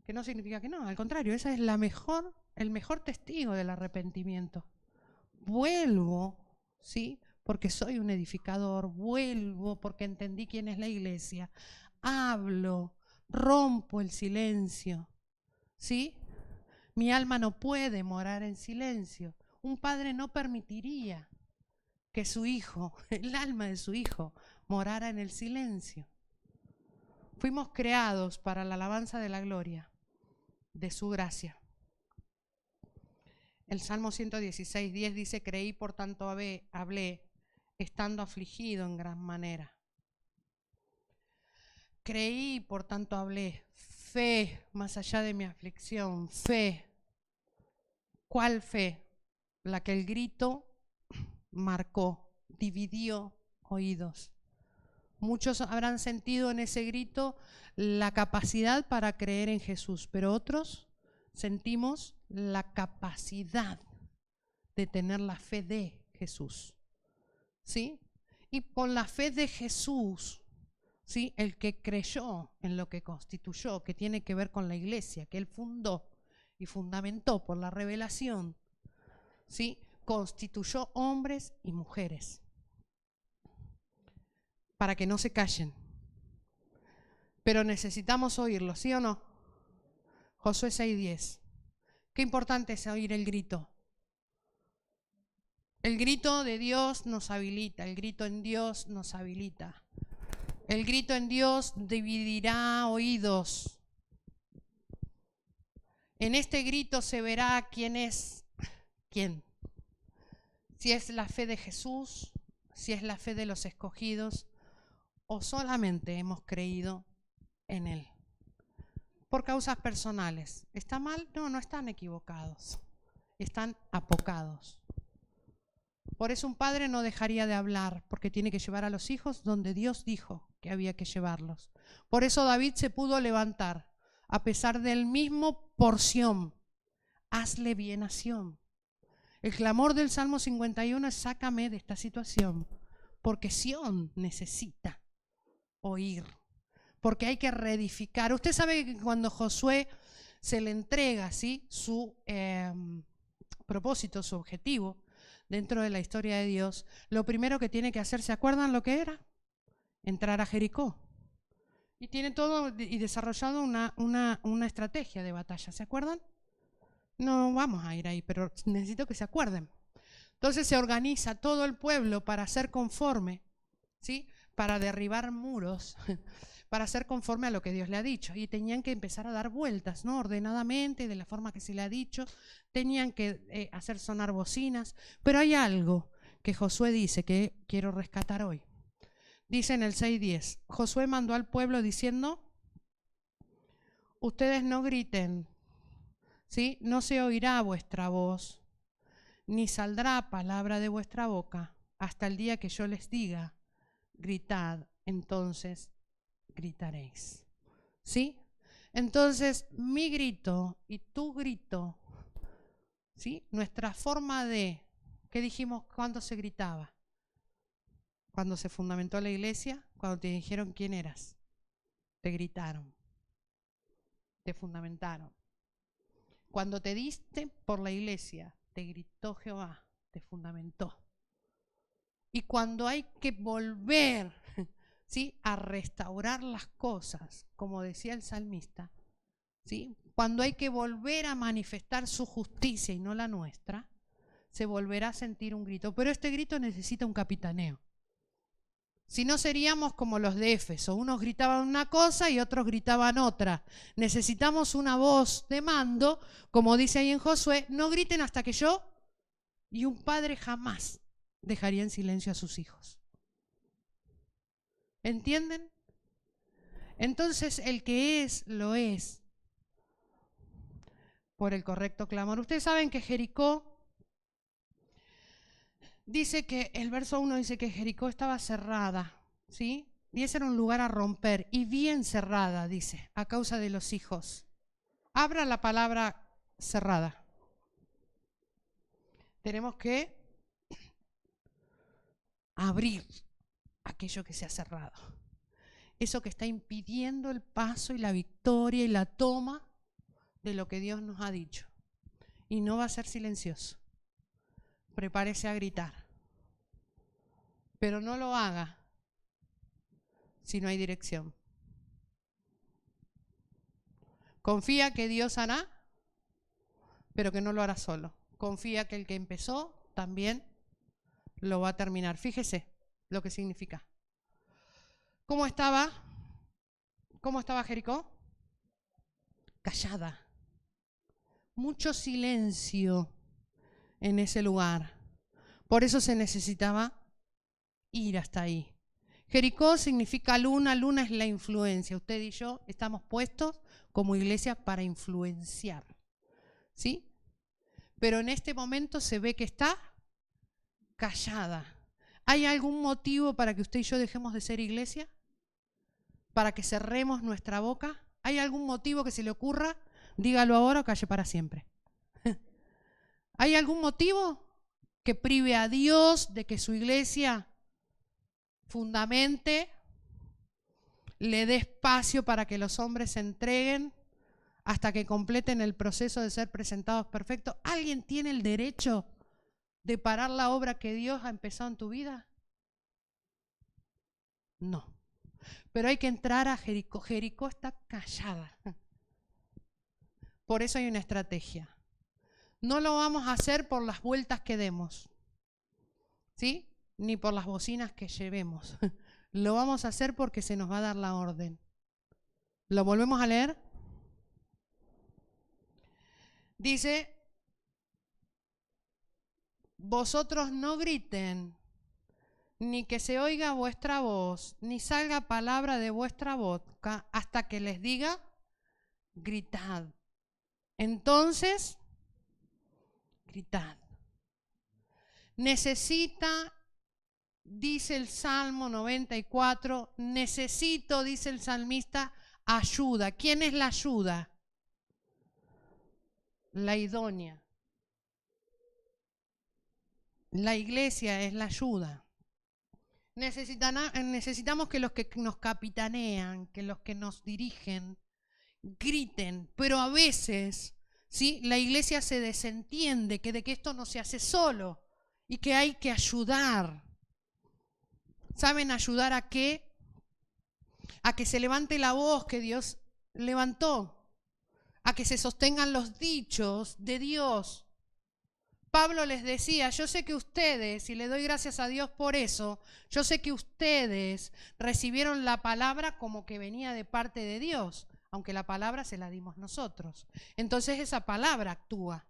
Que no significa que no, al contrario, esa es el mejor testigo del arrepentimiento. Vuelvo, ¿sí? Porque soy un edificador, vuelvo porque entendí quién es la iglesia, hablo, rompo el silencio, ¿sí? Mi alma no puede morar en silencio. Un padre no permitiría que su hijo, el alma de su hijo, morara en el silencio. Fuimos creados para la alabanza de la gloria, de su gracia. El Salmo 116:10 dice, creí, por tanto hablé, estando afligido en gran manera. Creí, por tanto hablé. Fe, más allá de mi aflicción, fe. ¿Cuál fe? La que el grito marcó, dividió oídos. Muchos habrán sentido en ese grito la capacidad para creer en Jesús, pero otros sentimos la capacidad de tener la fe de Jesús, ¿sí? Y con la fe de Jesús, ¿sí? El que creyó en lo que constituyó, que tiene que ver con la iglesia, que él fundó y fundamentó por la revelación, ¿sí? Constituyó hombres y mujeres para que no se callen. Pero necesitamos oírlo, ¿sí o no? Josué 6:10. Qué importante es oír el grito. El grito de Dios nos habilita, el grito en Dios nos habilita. El grito en Dios dividirá oídos. En este grito se verá quién es quién. Si es la fe de Jesús, si es la fe de los escogidos, o solamente hemos creído en Él. Por causas personales. ¿Está mal? No, no están equivocados. Están apocados. Por eso un padre no dejaría de hablar, porque tiene que llevar a los hijos donde Dios dijo que había que llevarlos. Por eso David se pudo levantar, a pesar del mismo porción. Hazle bien a Sión. El clamor del Salmo 51 es: sácame de esta situación, porque Sión necesita oír, porque hay que reedificar. Usted sabe que cuando Josué se le entrega, ¿sí?, su propósito, su objetivo dentro de la historia de Dios, lo primero que tiene que hacer, ¿se acuerdan lo que era? Entrar a Jericó. Y tiene todo y desarrollado una estrategia de batalla, ¿se acuerdan? No vamos a ir ahí, pero necesito que se acuerden. Entonces se organiza todo el pueblo para ser conforme, ¿sí?, para derribar muros, para ser conforme a lo que Dios le ha dicho. Y tenían que empezar a dar vueltas, ¿no?, ordenadamente, de la forma que se le ha dicho. Tenían que hacer sonar bocinas. Pero hay algo que Josué dice que quiero rescatar hoy. Dice en el 6:10, Josué mandó al pueblo diciendo: ustedes no griten, ¿sí?, no se oirá vuestra voz, ni saldrá palabra de vuestra boca, hasta el día que yo les diga, gritad, entonces gritaréis. ¿Sí? Entonces, mi grito y tu grito, ¿sí?, nuestra forma de, ¿qué dijimos cuando se gritaba? Cuando se fundamentó la iglesia, cuando te dijeron quién eras, te gritaron, te fundamentaron. Cuando te diste por la iglesia, te gritó Jehová, te fundamentó. Y cuando hay que volver, ¿sí?, a restaurar las cosas, como decía el salmista, ¿sí?, cuando hay que volver a manifestar su justicia y no la nuestra, se volverá a sentir un grito. Pero este grito necesita un capitaneo. Si no, seríamos como los de Éfeso. Unos gritaban una cosa y otros gritaban otra. Necesitamos una voz de mando, como dice ahí en Josué: no griten hasta que yo. Y un padre jamás dejaría en silencio a sus hijos. ¿Entienden? Entonces, el que es, lo es por el correcto clamor. Ustedes saben que Jericó, dice que el verso 1 dice que Jericó estaba cerrada, ¿sí? Y ese era un lugar a romper, y bien cerrada, dice, a causa de los hijos. Abra la palabra cerrada. Tenemos que abrir aquello que se ha cerrado. eso que está impidiendo el paso y la victoria y la toma de lo que Dios nos ha dicho. Y no va a ser silencioso. Prepárese a gritar. Pero no lo haga si no hay dirección. Confía que Dios hará, pero que no lo hará solo. Confía que el que empezó también lo va a terminar. Fíjese lo que significa. ¿Cómo estaba Jericó? Callada. Mucho silencio en ese lugar. Por eso se necesitaba ir hasta ahí. Jericó significa luna, luna es la influencia. Usted y yo estamos puestos como iglesia para influenciar, ¿sí? Pero en este momento se ve que está callada. ¿Hay algún motivo para que usted y yo dejemos de ser iglesia? ¿Para que cerremos nuestra boca? ¿Hay algún motivo que se le ocurra? Dígalo ahora o calle para siempre. ¿Hay algún motivo que prive a Dios de que su iglesia fundamente, le dé espacio para que los hombres se entreguen hasta que completen el proceso de ser presentados perfectos? ¿Alguien tiene el derecho de parar la obra que Dios ha empezado en tu vida? No. Pero hay que entrar a Jericó. Jericó está callada. Por eso hay una estrategia. No lo vamos a hacer por las vueltas que demos, ¿sí? Ni por las bocinas que llevemos. Lo vamos a hacer porque se nos va a dar la orden. ¿Lo volvemos a leer? Dice, vosotros no griten, ni que se oiga vuestra voz, ni salga palabra de vuestra boca, hasta que les diga, gritad. Entonces, gritad. Necesita, dice el Salmo 94, necesito, dice el salmista, ayuda. ¿Quién es la ayuda? La idónea. La iglesia es la ayuda. Necesitamos que los que nos capitanean, que los que nos dirigen, griten, pero a veces, ¿sí?, la iglesia se desentiende de que esto no se hace solo y que hay que ayudar. ¿Saben ayudar a qué? A que se levante la voz que Dios levantó, a que se sostengan los dichos de Dios. Pablo les decía, yo sé que ustedes, y le doy gracias a Dios por eso, yo sé que ustedes recibieron la palabra como que venía de parte de Dios, aunque la palabra se la dimos nosotros. Entonces esa palabra actúa.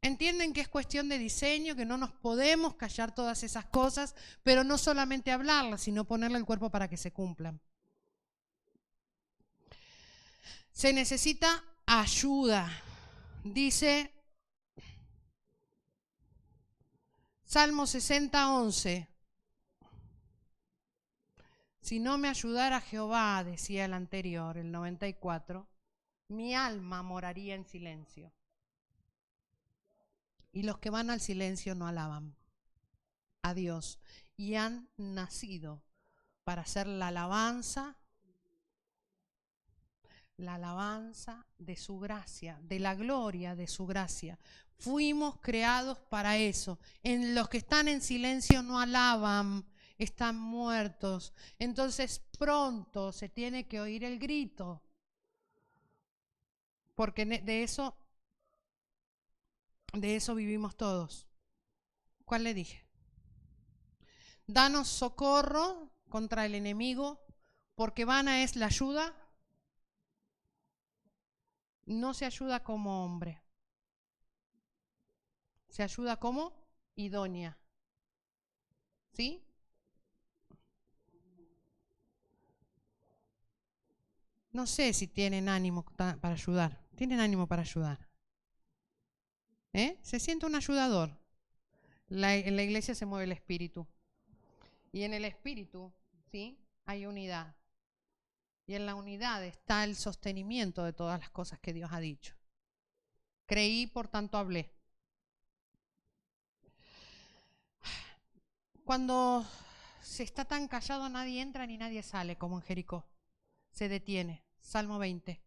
Entienden que es cuestión de diseño, que no nos podemos callar todas esas cosas, pero no solamente hablarlas, sino ponerle el cuerpo para que se cumplan. Se necesita ayuda. Dice Salmo 60:11. Si no me ayudara Jehová, decía el anterior, el 94, mi alma moraría en silencio. Y los que van al silencio no alaban a Dios y han nacido para hacer la alabanza de su gracia, de la gloria de su gracia. Fuimos creados para eso. En los que están en silencio no alaban, están muertos. Entonces pronto se tiene que oír el grito, porque de eso vivimos todos. ¿Cuál le dije? Danos socorro contra el enemigo, porque vana es la ayuda. No se ayuda como hombre, se ayuda como idónea. ¿Sí? No sé si tienen ánimo para ayudar. ¿Tienen ánimo para ayudar? Se siente un ayudador. En la iglesia se mueve el espíritu. Y en el espíritu, ¿sí?, hay unidad. Y en la unidad está el sostenimiento de todas las cosas que Dios ha dicho. Creí, por tanto hablé. Cuando se está tan callado, nadie entra ni nadie sale, como en Jericó. Se detiene. Salmo 20.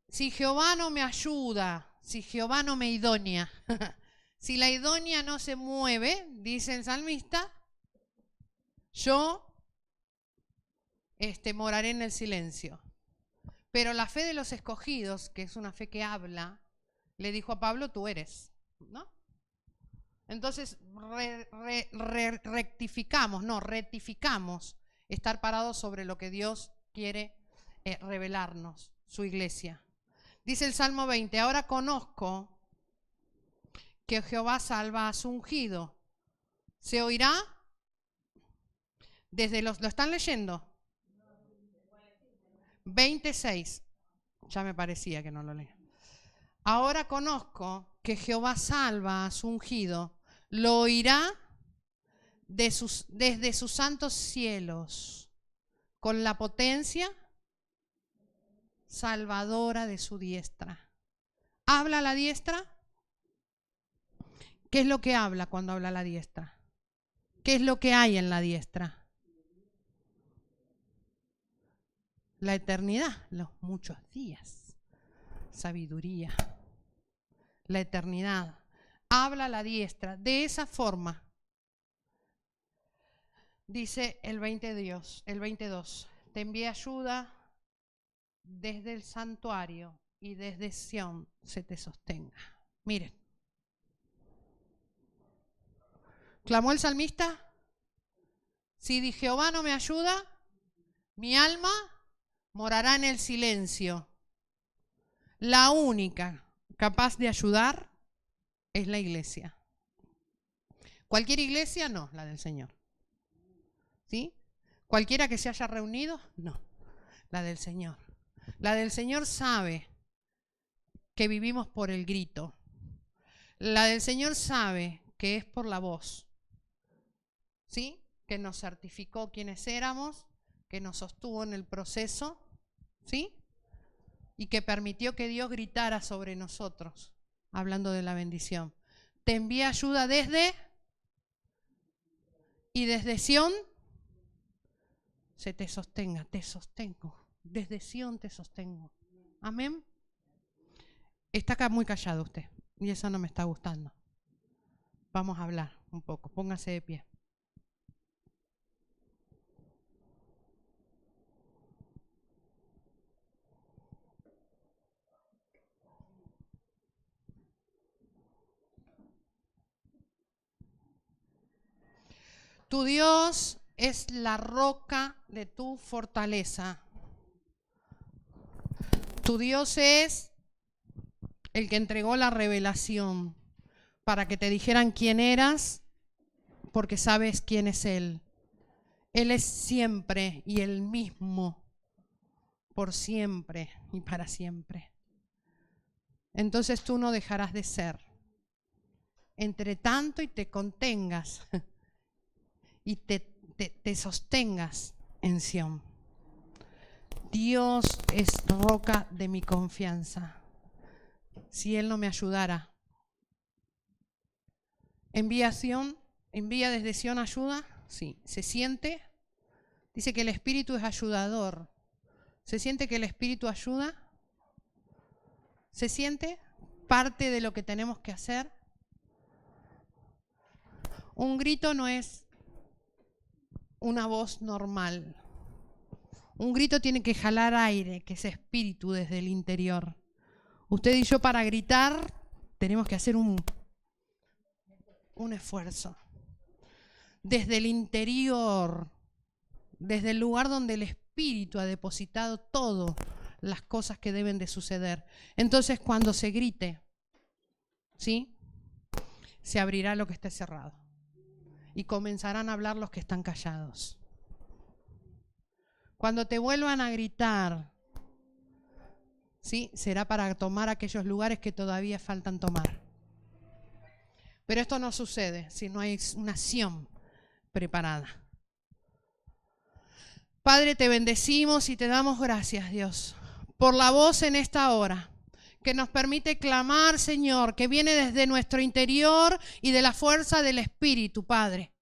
Si Jehová no me ayuda, si Jehová no me idónea, si la idónea no se mueve, dice el salmista, yo moraré en el silencio. Pero la fe de los escogidos, que es una fe que habla, le dijo a Pablo, tú eres, ¿no? Entonces rectificamos estar parados sobre lo que Dios quiere revelarnos, su iglesia. Dice el Salmo 20, ahora conozco que Jehová salva a su ungido. ¿Se oirá? ¿Lo están leyendo? 26. Ya me parecía que no lo leía. Ahora conozco que Jehová salva a su ungido. Lo oirá desde sus santos cielos, con la potencia salvadora de su diestra. ¿Habla la diestra? ¿Qué es lo que habla cuando habla la diestra? ¿Qué es lo que hay en la diestra? La eternidad, los muchos días, sabiduría, la eternidad. Habla la diestra. De esa forma, dice el 22, te envié ayuda desde el santuario y desde Sión se te sostenga. Miren. ¿Clamó el salmista? Si Jehová no me ayuda, mi alma morará en el silencio. La única capaz de ayudar es la iglesia. Cualquier iglesia, no, la del Señor. ¿Sí? Cualquiera que se haya reunido, no, la del Señor. La del Señor sabe que vivimos por el grito. La del Señor sabe que es por la voz. ¿Sí? Que nos certificó quiénes éramos, que nos sostuvo en el proceso, ¿sí? Y que permitió que Dios gritara sobre nosotros, hablando de la bendición. Te envía ayuda desde Sión se te sostenga, te sostengo. Desde Sión te sostengo. Amén. Está acá muy callado usted y eso no me está gustando. Vamos a hablar un poco. Póngase de pie. Tu Dios es la roca de tu fortaleza. Tu Dios es el que entregó la revelación para que te dijeran quién eras, porque sabes quién es Él. Él es siempre y el mismo, por siempre y para siempre. Entonces tú no dejarás de ser. Entre tanto y te contengas y te sostengas en Sión. Dios es roca de mi confianza. Si Él no me ayudara, envía desde Sión ayuda. Sí, se siente. Dice que el Espíritu es ayudador. ¿Se siente que el Espíritu ayuda? ¿Se siente parte de lo que tenemos que hacer? Un grito no es una voz normal. Un grito tiene que jalar aire, que es espíritu desde el interior. Usted y yo para gritar tenemos que hacer un esfuerzo. Desde el interior, desde el lugar donde el Espíritu ha depositado todas las cosas que deben de suceder. Entonces cuando se grite, ¿sí? Se abrirá lo que esté cerrado. Y comenzarán a hablar los que están callados. Cuando te vuelvan a gritar, ¿sí? Será para tomar aquellos lugares que todavía faltan tomar. Pero esto no sucede si no hay una acción preparada. Padre, te bendecimos y te damos gracias, Dios, por la voz en esta hora que nos permite clamar, Señor, que viene desde nuestro interior y de la fuerza del Espíritu, Padre,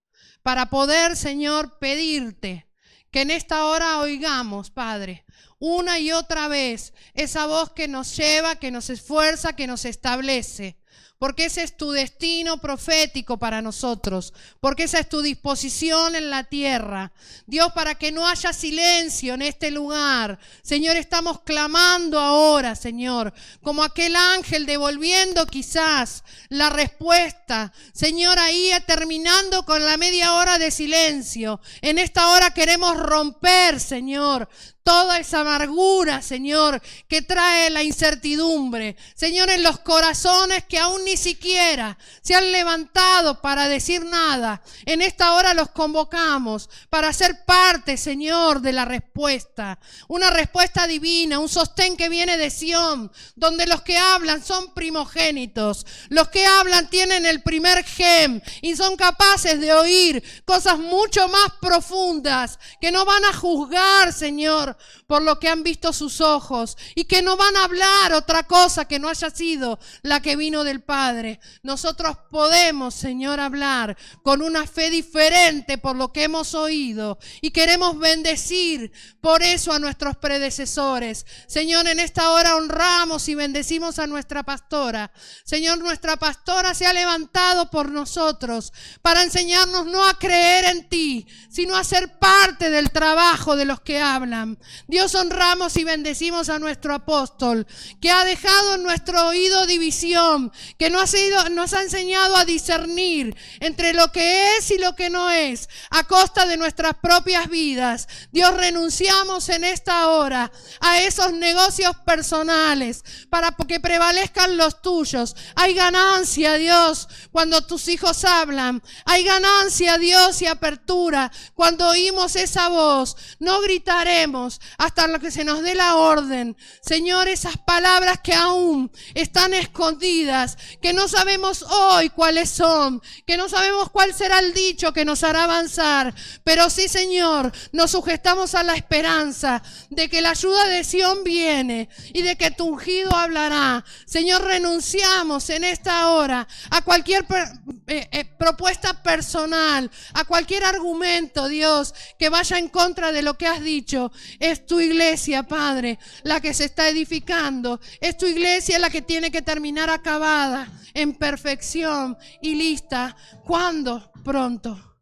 para poder, Señor, pedirte que en esta hora oigamos, Padre, una y otra vez esa voz que nos lleva, que nos esfuerza, que nos establece. Porque ese es tu destino profético para nosotros, porque esa es tu disposición en la tierra. Dios, para que no haya silencio en este lugar, Señor, estamos clamando ahora, Señor, como aquel ángel devolviendo quizás la respuesta. Señor, ahí terminando con la media hora de silencio, en esta hora queremos romper, Señor, toda esa amargura, Señor, que trae la incertidumbre. Señor, en los corazones que aún ni siquiera se han levantado para decir nada, en esta hora los convocamos para ser parte, Señor, de la respuesta. Una respuesta divina, un sostén que viene de Sión, donde los que hablan son primogénitos. Los que hablan tienen el primer gem y son capaces de oír cosas mucho más profundas, que no van a juzgar, Señor, por lo que han visto sus ojos, y que no van a hablar otra cosa que no haya sido la que vino del Padre. Nosotros podemos, Señor, hablar con una fe diferente por lo que hemos oído, y queremos bendecir por eso a nuestros predecesores. Señor, en esta hora honramos y bendecimos a nuestra pastora. Señor, nuestra pastora se ha levantado por nosotros para enseñarnos no a creer en ti, sino a ser parte del trabajo de los que hablan. Dios, honramos y bendecimos a nuestro apóstol, que ha dejado en nuestro oído división, que nos ha enseñado a discernir entre lo que es y lo que no es, a costa de nuestras propias vidas. Dios, renunciamos en esta hora a esos negocios personales para que prevalezcan los tuyos. Hay ganancia, Dios, cuando tus hijos hablan. Hay ganancia, Dios, y apertura cuando oímos esa voz. No gritaremos hasta lo que se nos dé la orden. Señor, esas palabras que aún están escondidas, que no sabemos hoy cuáles son, que no sabemos cuál será el dicho que nos hará avanzar, pero sí, Señor, nos sujetamos a la esperanza de que la ayuda de Sión viene y de que tu ungido hablará. Señor, renunciamos en esta hora a cualquier propuesta personal, a cualquier argumento, Dios, que vaya en contra de lo que has dicho. Es tu iglesia, Padre, la que se está edificando. Es tu iglesia la que tiene que terminar acabada, en perfección y lista. ¿Cuándo? Pronto.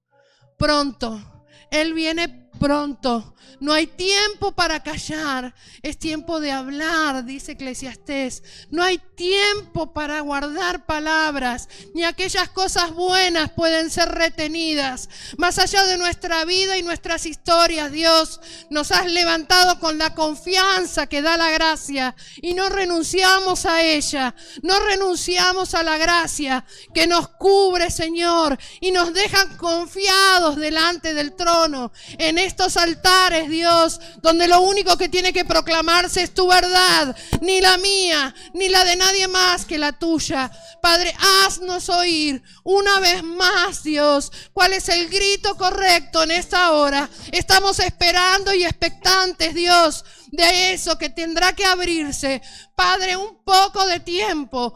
Pronto. Él viene pronto. No hay tiempo para callar, es tiempo de hablar, dice Eclesiastés. No hay tiempo para guardar palabras, ni aquellas cosas buenas pueden ser retenidas. Más allá de nuestra vida y nuestras historias, Dios, nos has levantado con la confianza que da la gracia y no renunciamos a ella, no renunciamos a la gracia que nos cubre, Señor, y nos dejan confiados delante del trono, en estos altares, Dios, donde lo único que tiene que proclamarse es tu verdad, ni la mía, ni la de nadie más que la tuya. Padre, haznos oír una vez más, Dios, cuál es el grito correcto en esta hora. Estamos esperando y expectantes, Dios, de eso que tendrá que abrirse. Padre, un poco de tiempo,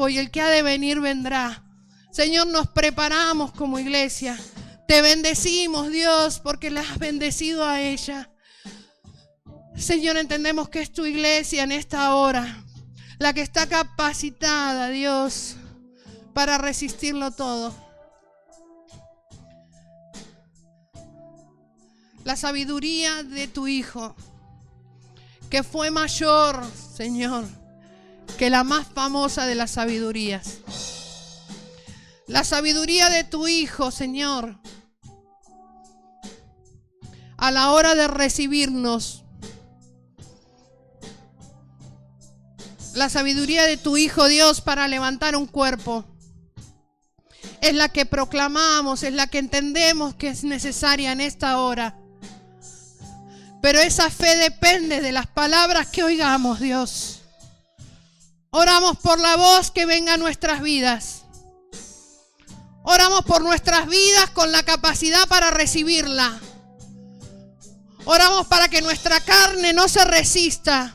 y el que ha de venir vendrá. Señor, nos preparamos como iglesia. Te bendecimos, Dios, porque la has bendecido a ella. Señor, entendemos que es tu iglesia en esta hora, la que está capacitada, Dios, para resistirlo todo. La sabiduría de tu Hijo, que fue mayor, Señor, que la más famosa de las sabidurías. La sabiduría de tu Hijo, Señor, a la hora de recibirnos. La sabiduría de tu Hijo, Dios, para levantar un cuerpo. Es la que proclamamos, es la que entendemos que es necesaria en esta hora. Pero esa fe depende de las palabras que oigamos, Dios. Oramos por la voz que venga a nuestras vidas. Oramos por nuestras vidas con la capacidad para recibirla. Oramos para que nuestra carne no se resista.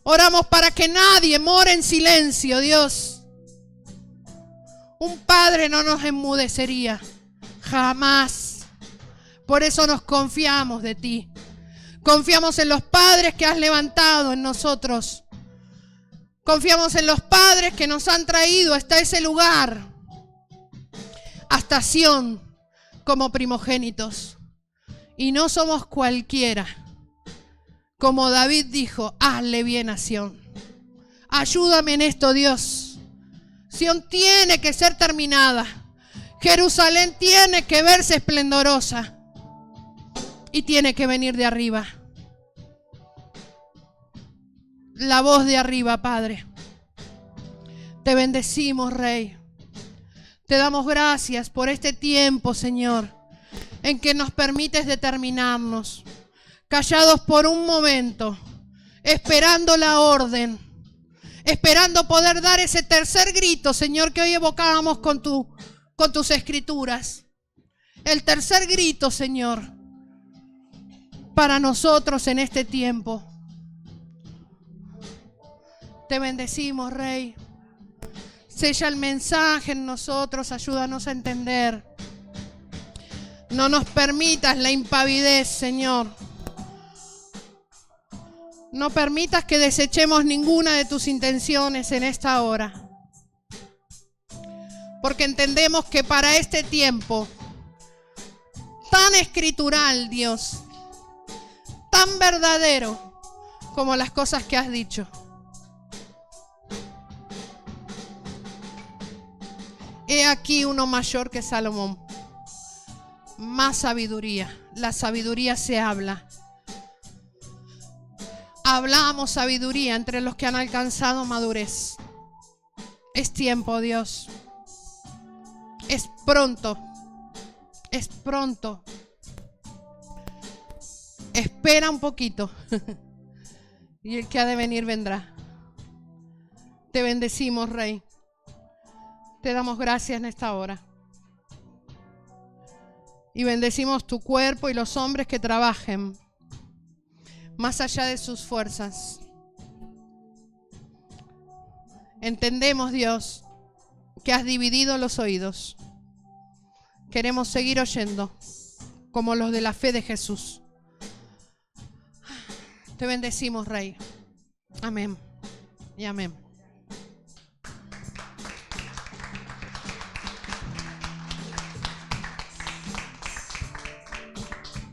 Oramos para que nadie more en silencio, Dios. Un padre no nos enmudecería, jamás. Por eso nos confiamos de ti. Confiamos en los padres que has levantado en nosotros. Confiamos en los padres que nos han traído hasta ese lugar, hasta Sión, como primogénitos. Y no somos cualquiera. Como David dijo, hazle bien a Sión. Ayúdame en esto, Dios. Sión tiene que ser terminada. Jerusalén tiene que verse esplendorosa. Y tiene que venir de arriba. La voz de arriba, Padre. Te bendecimos, Rey. Te damos gracias por este tiempo, Señor, en que nos permites determinarnos, callados por un momento, esperando la orden, esperando poder dar ese tercer grito, Señor, que hoy evocábamos con tus escrituras. El tercer grito, Señor, para nosotros en este tiempo. Te bendecimos, Rey. Sella el mensaje en nosotros, ayúdanos a entender. No nos permitas la impavidez, Señor. No permitas que desechemos ninguna de tus intenciones en esta hora. Porque entendemos que para este tiempo tan escritural, Dios, tan verdadero como las cosas que has dicho, he aquí uno mayor que Salomón, más sabiduría. La sabiduría se habla. Hablamos sabiduría entre los que han alcanzado madurez. Es tiempo, Dios. Es pronto. Es pronto. Espera un poquito. Y el que ha de venir vendrá. Te bendecimos, Rey. Te damos gracias en esta hora. Y bendecimos tu cuerpo y los hombres que trabajen más allá de sus fuerzas. Entendemos, Dios, que has dividido los oídos. Queremos seguir oyendo como los de la fe de Jesús. Te bendecimos, Rey. Amén y amén.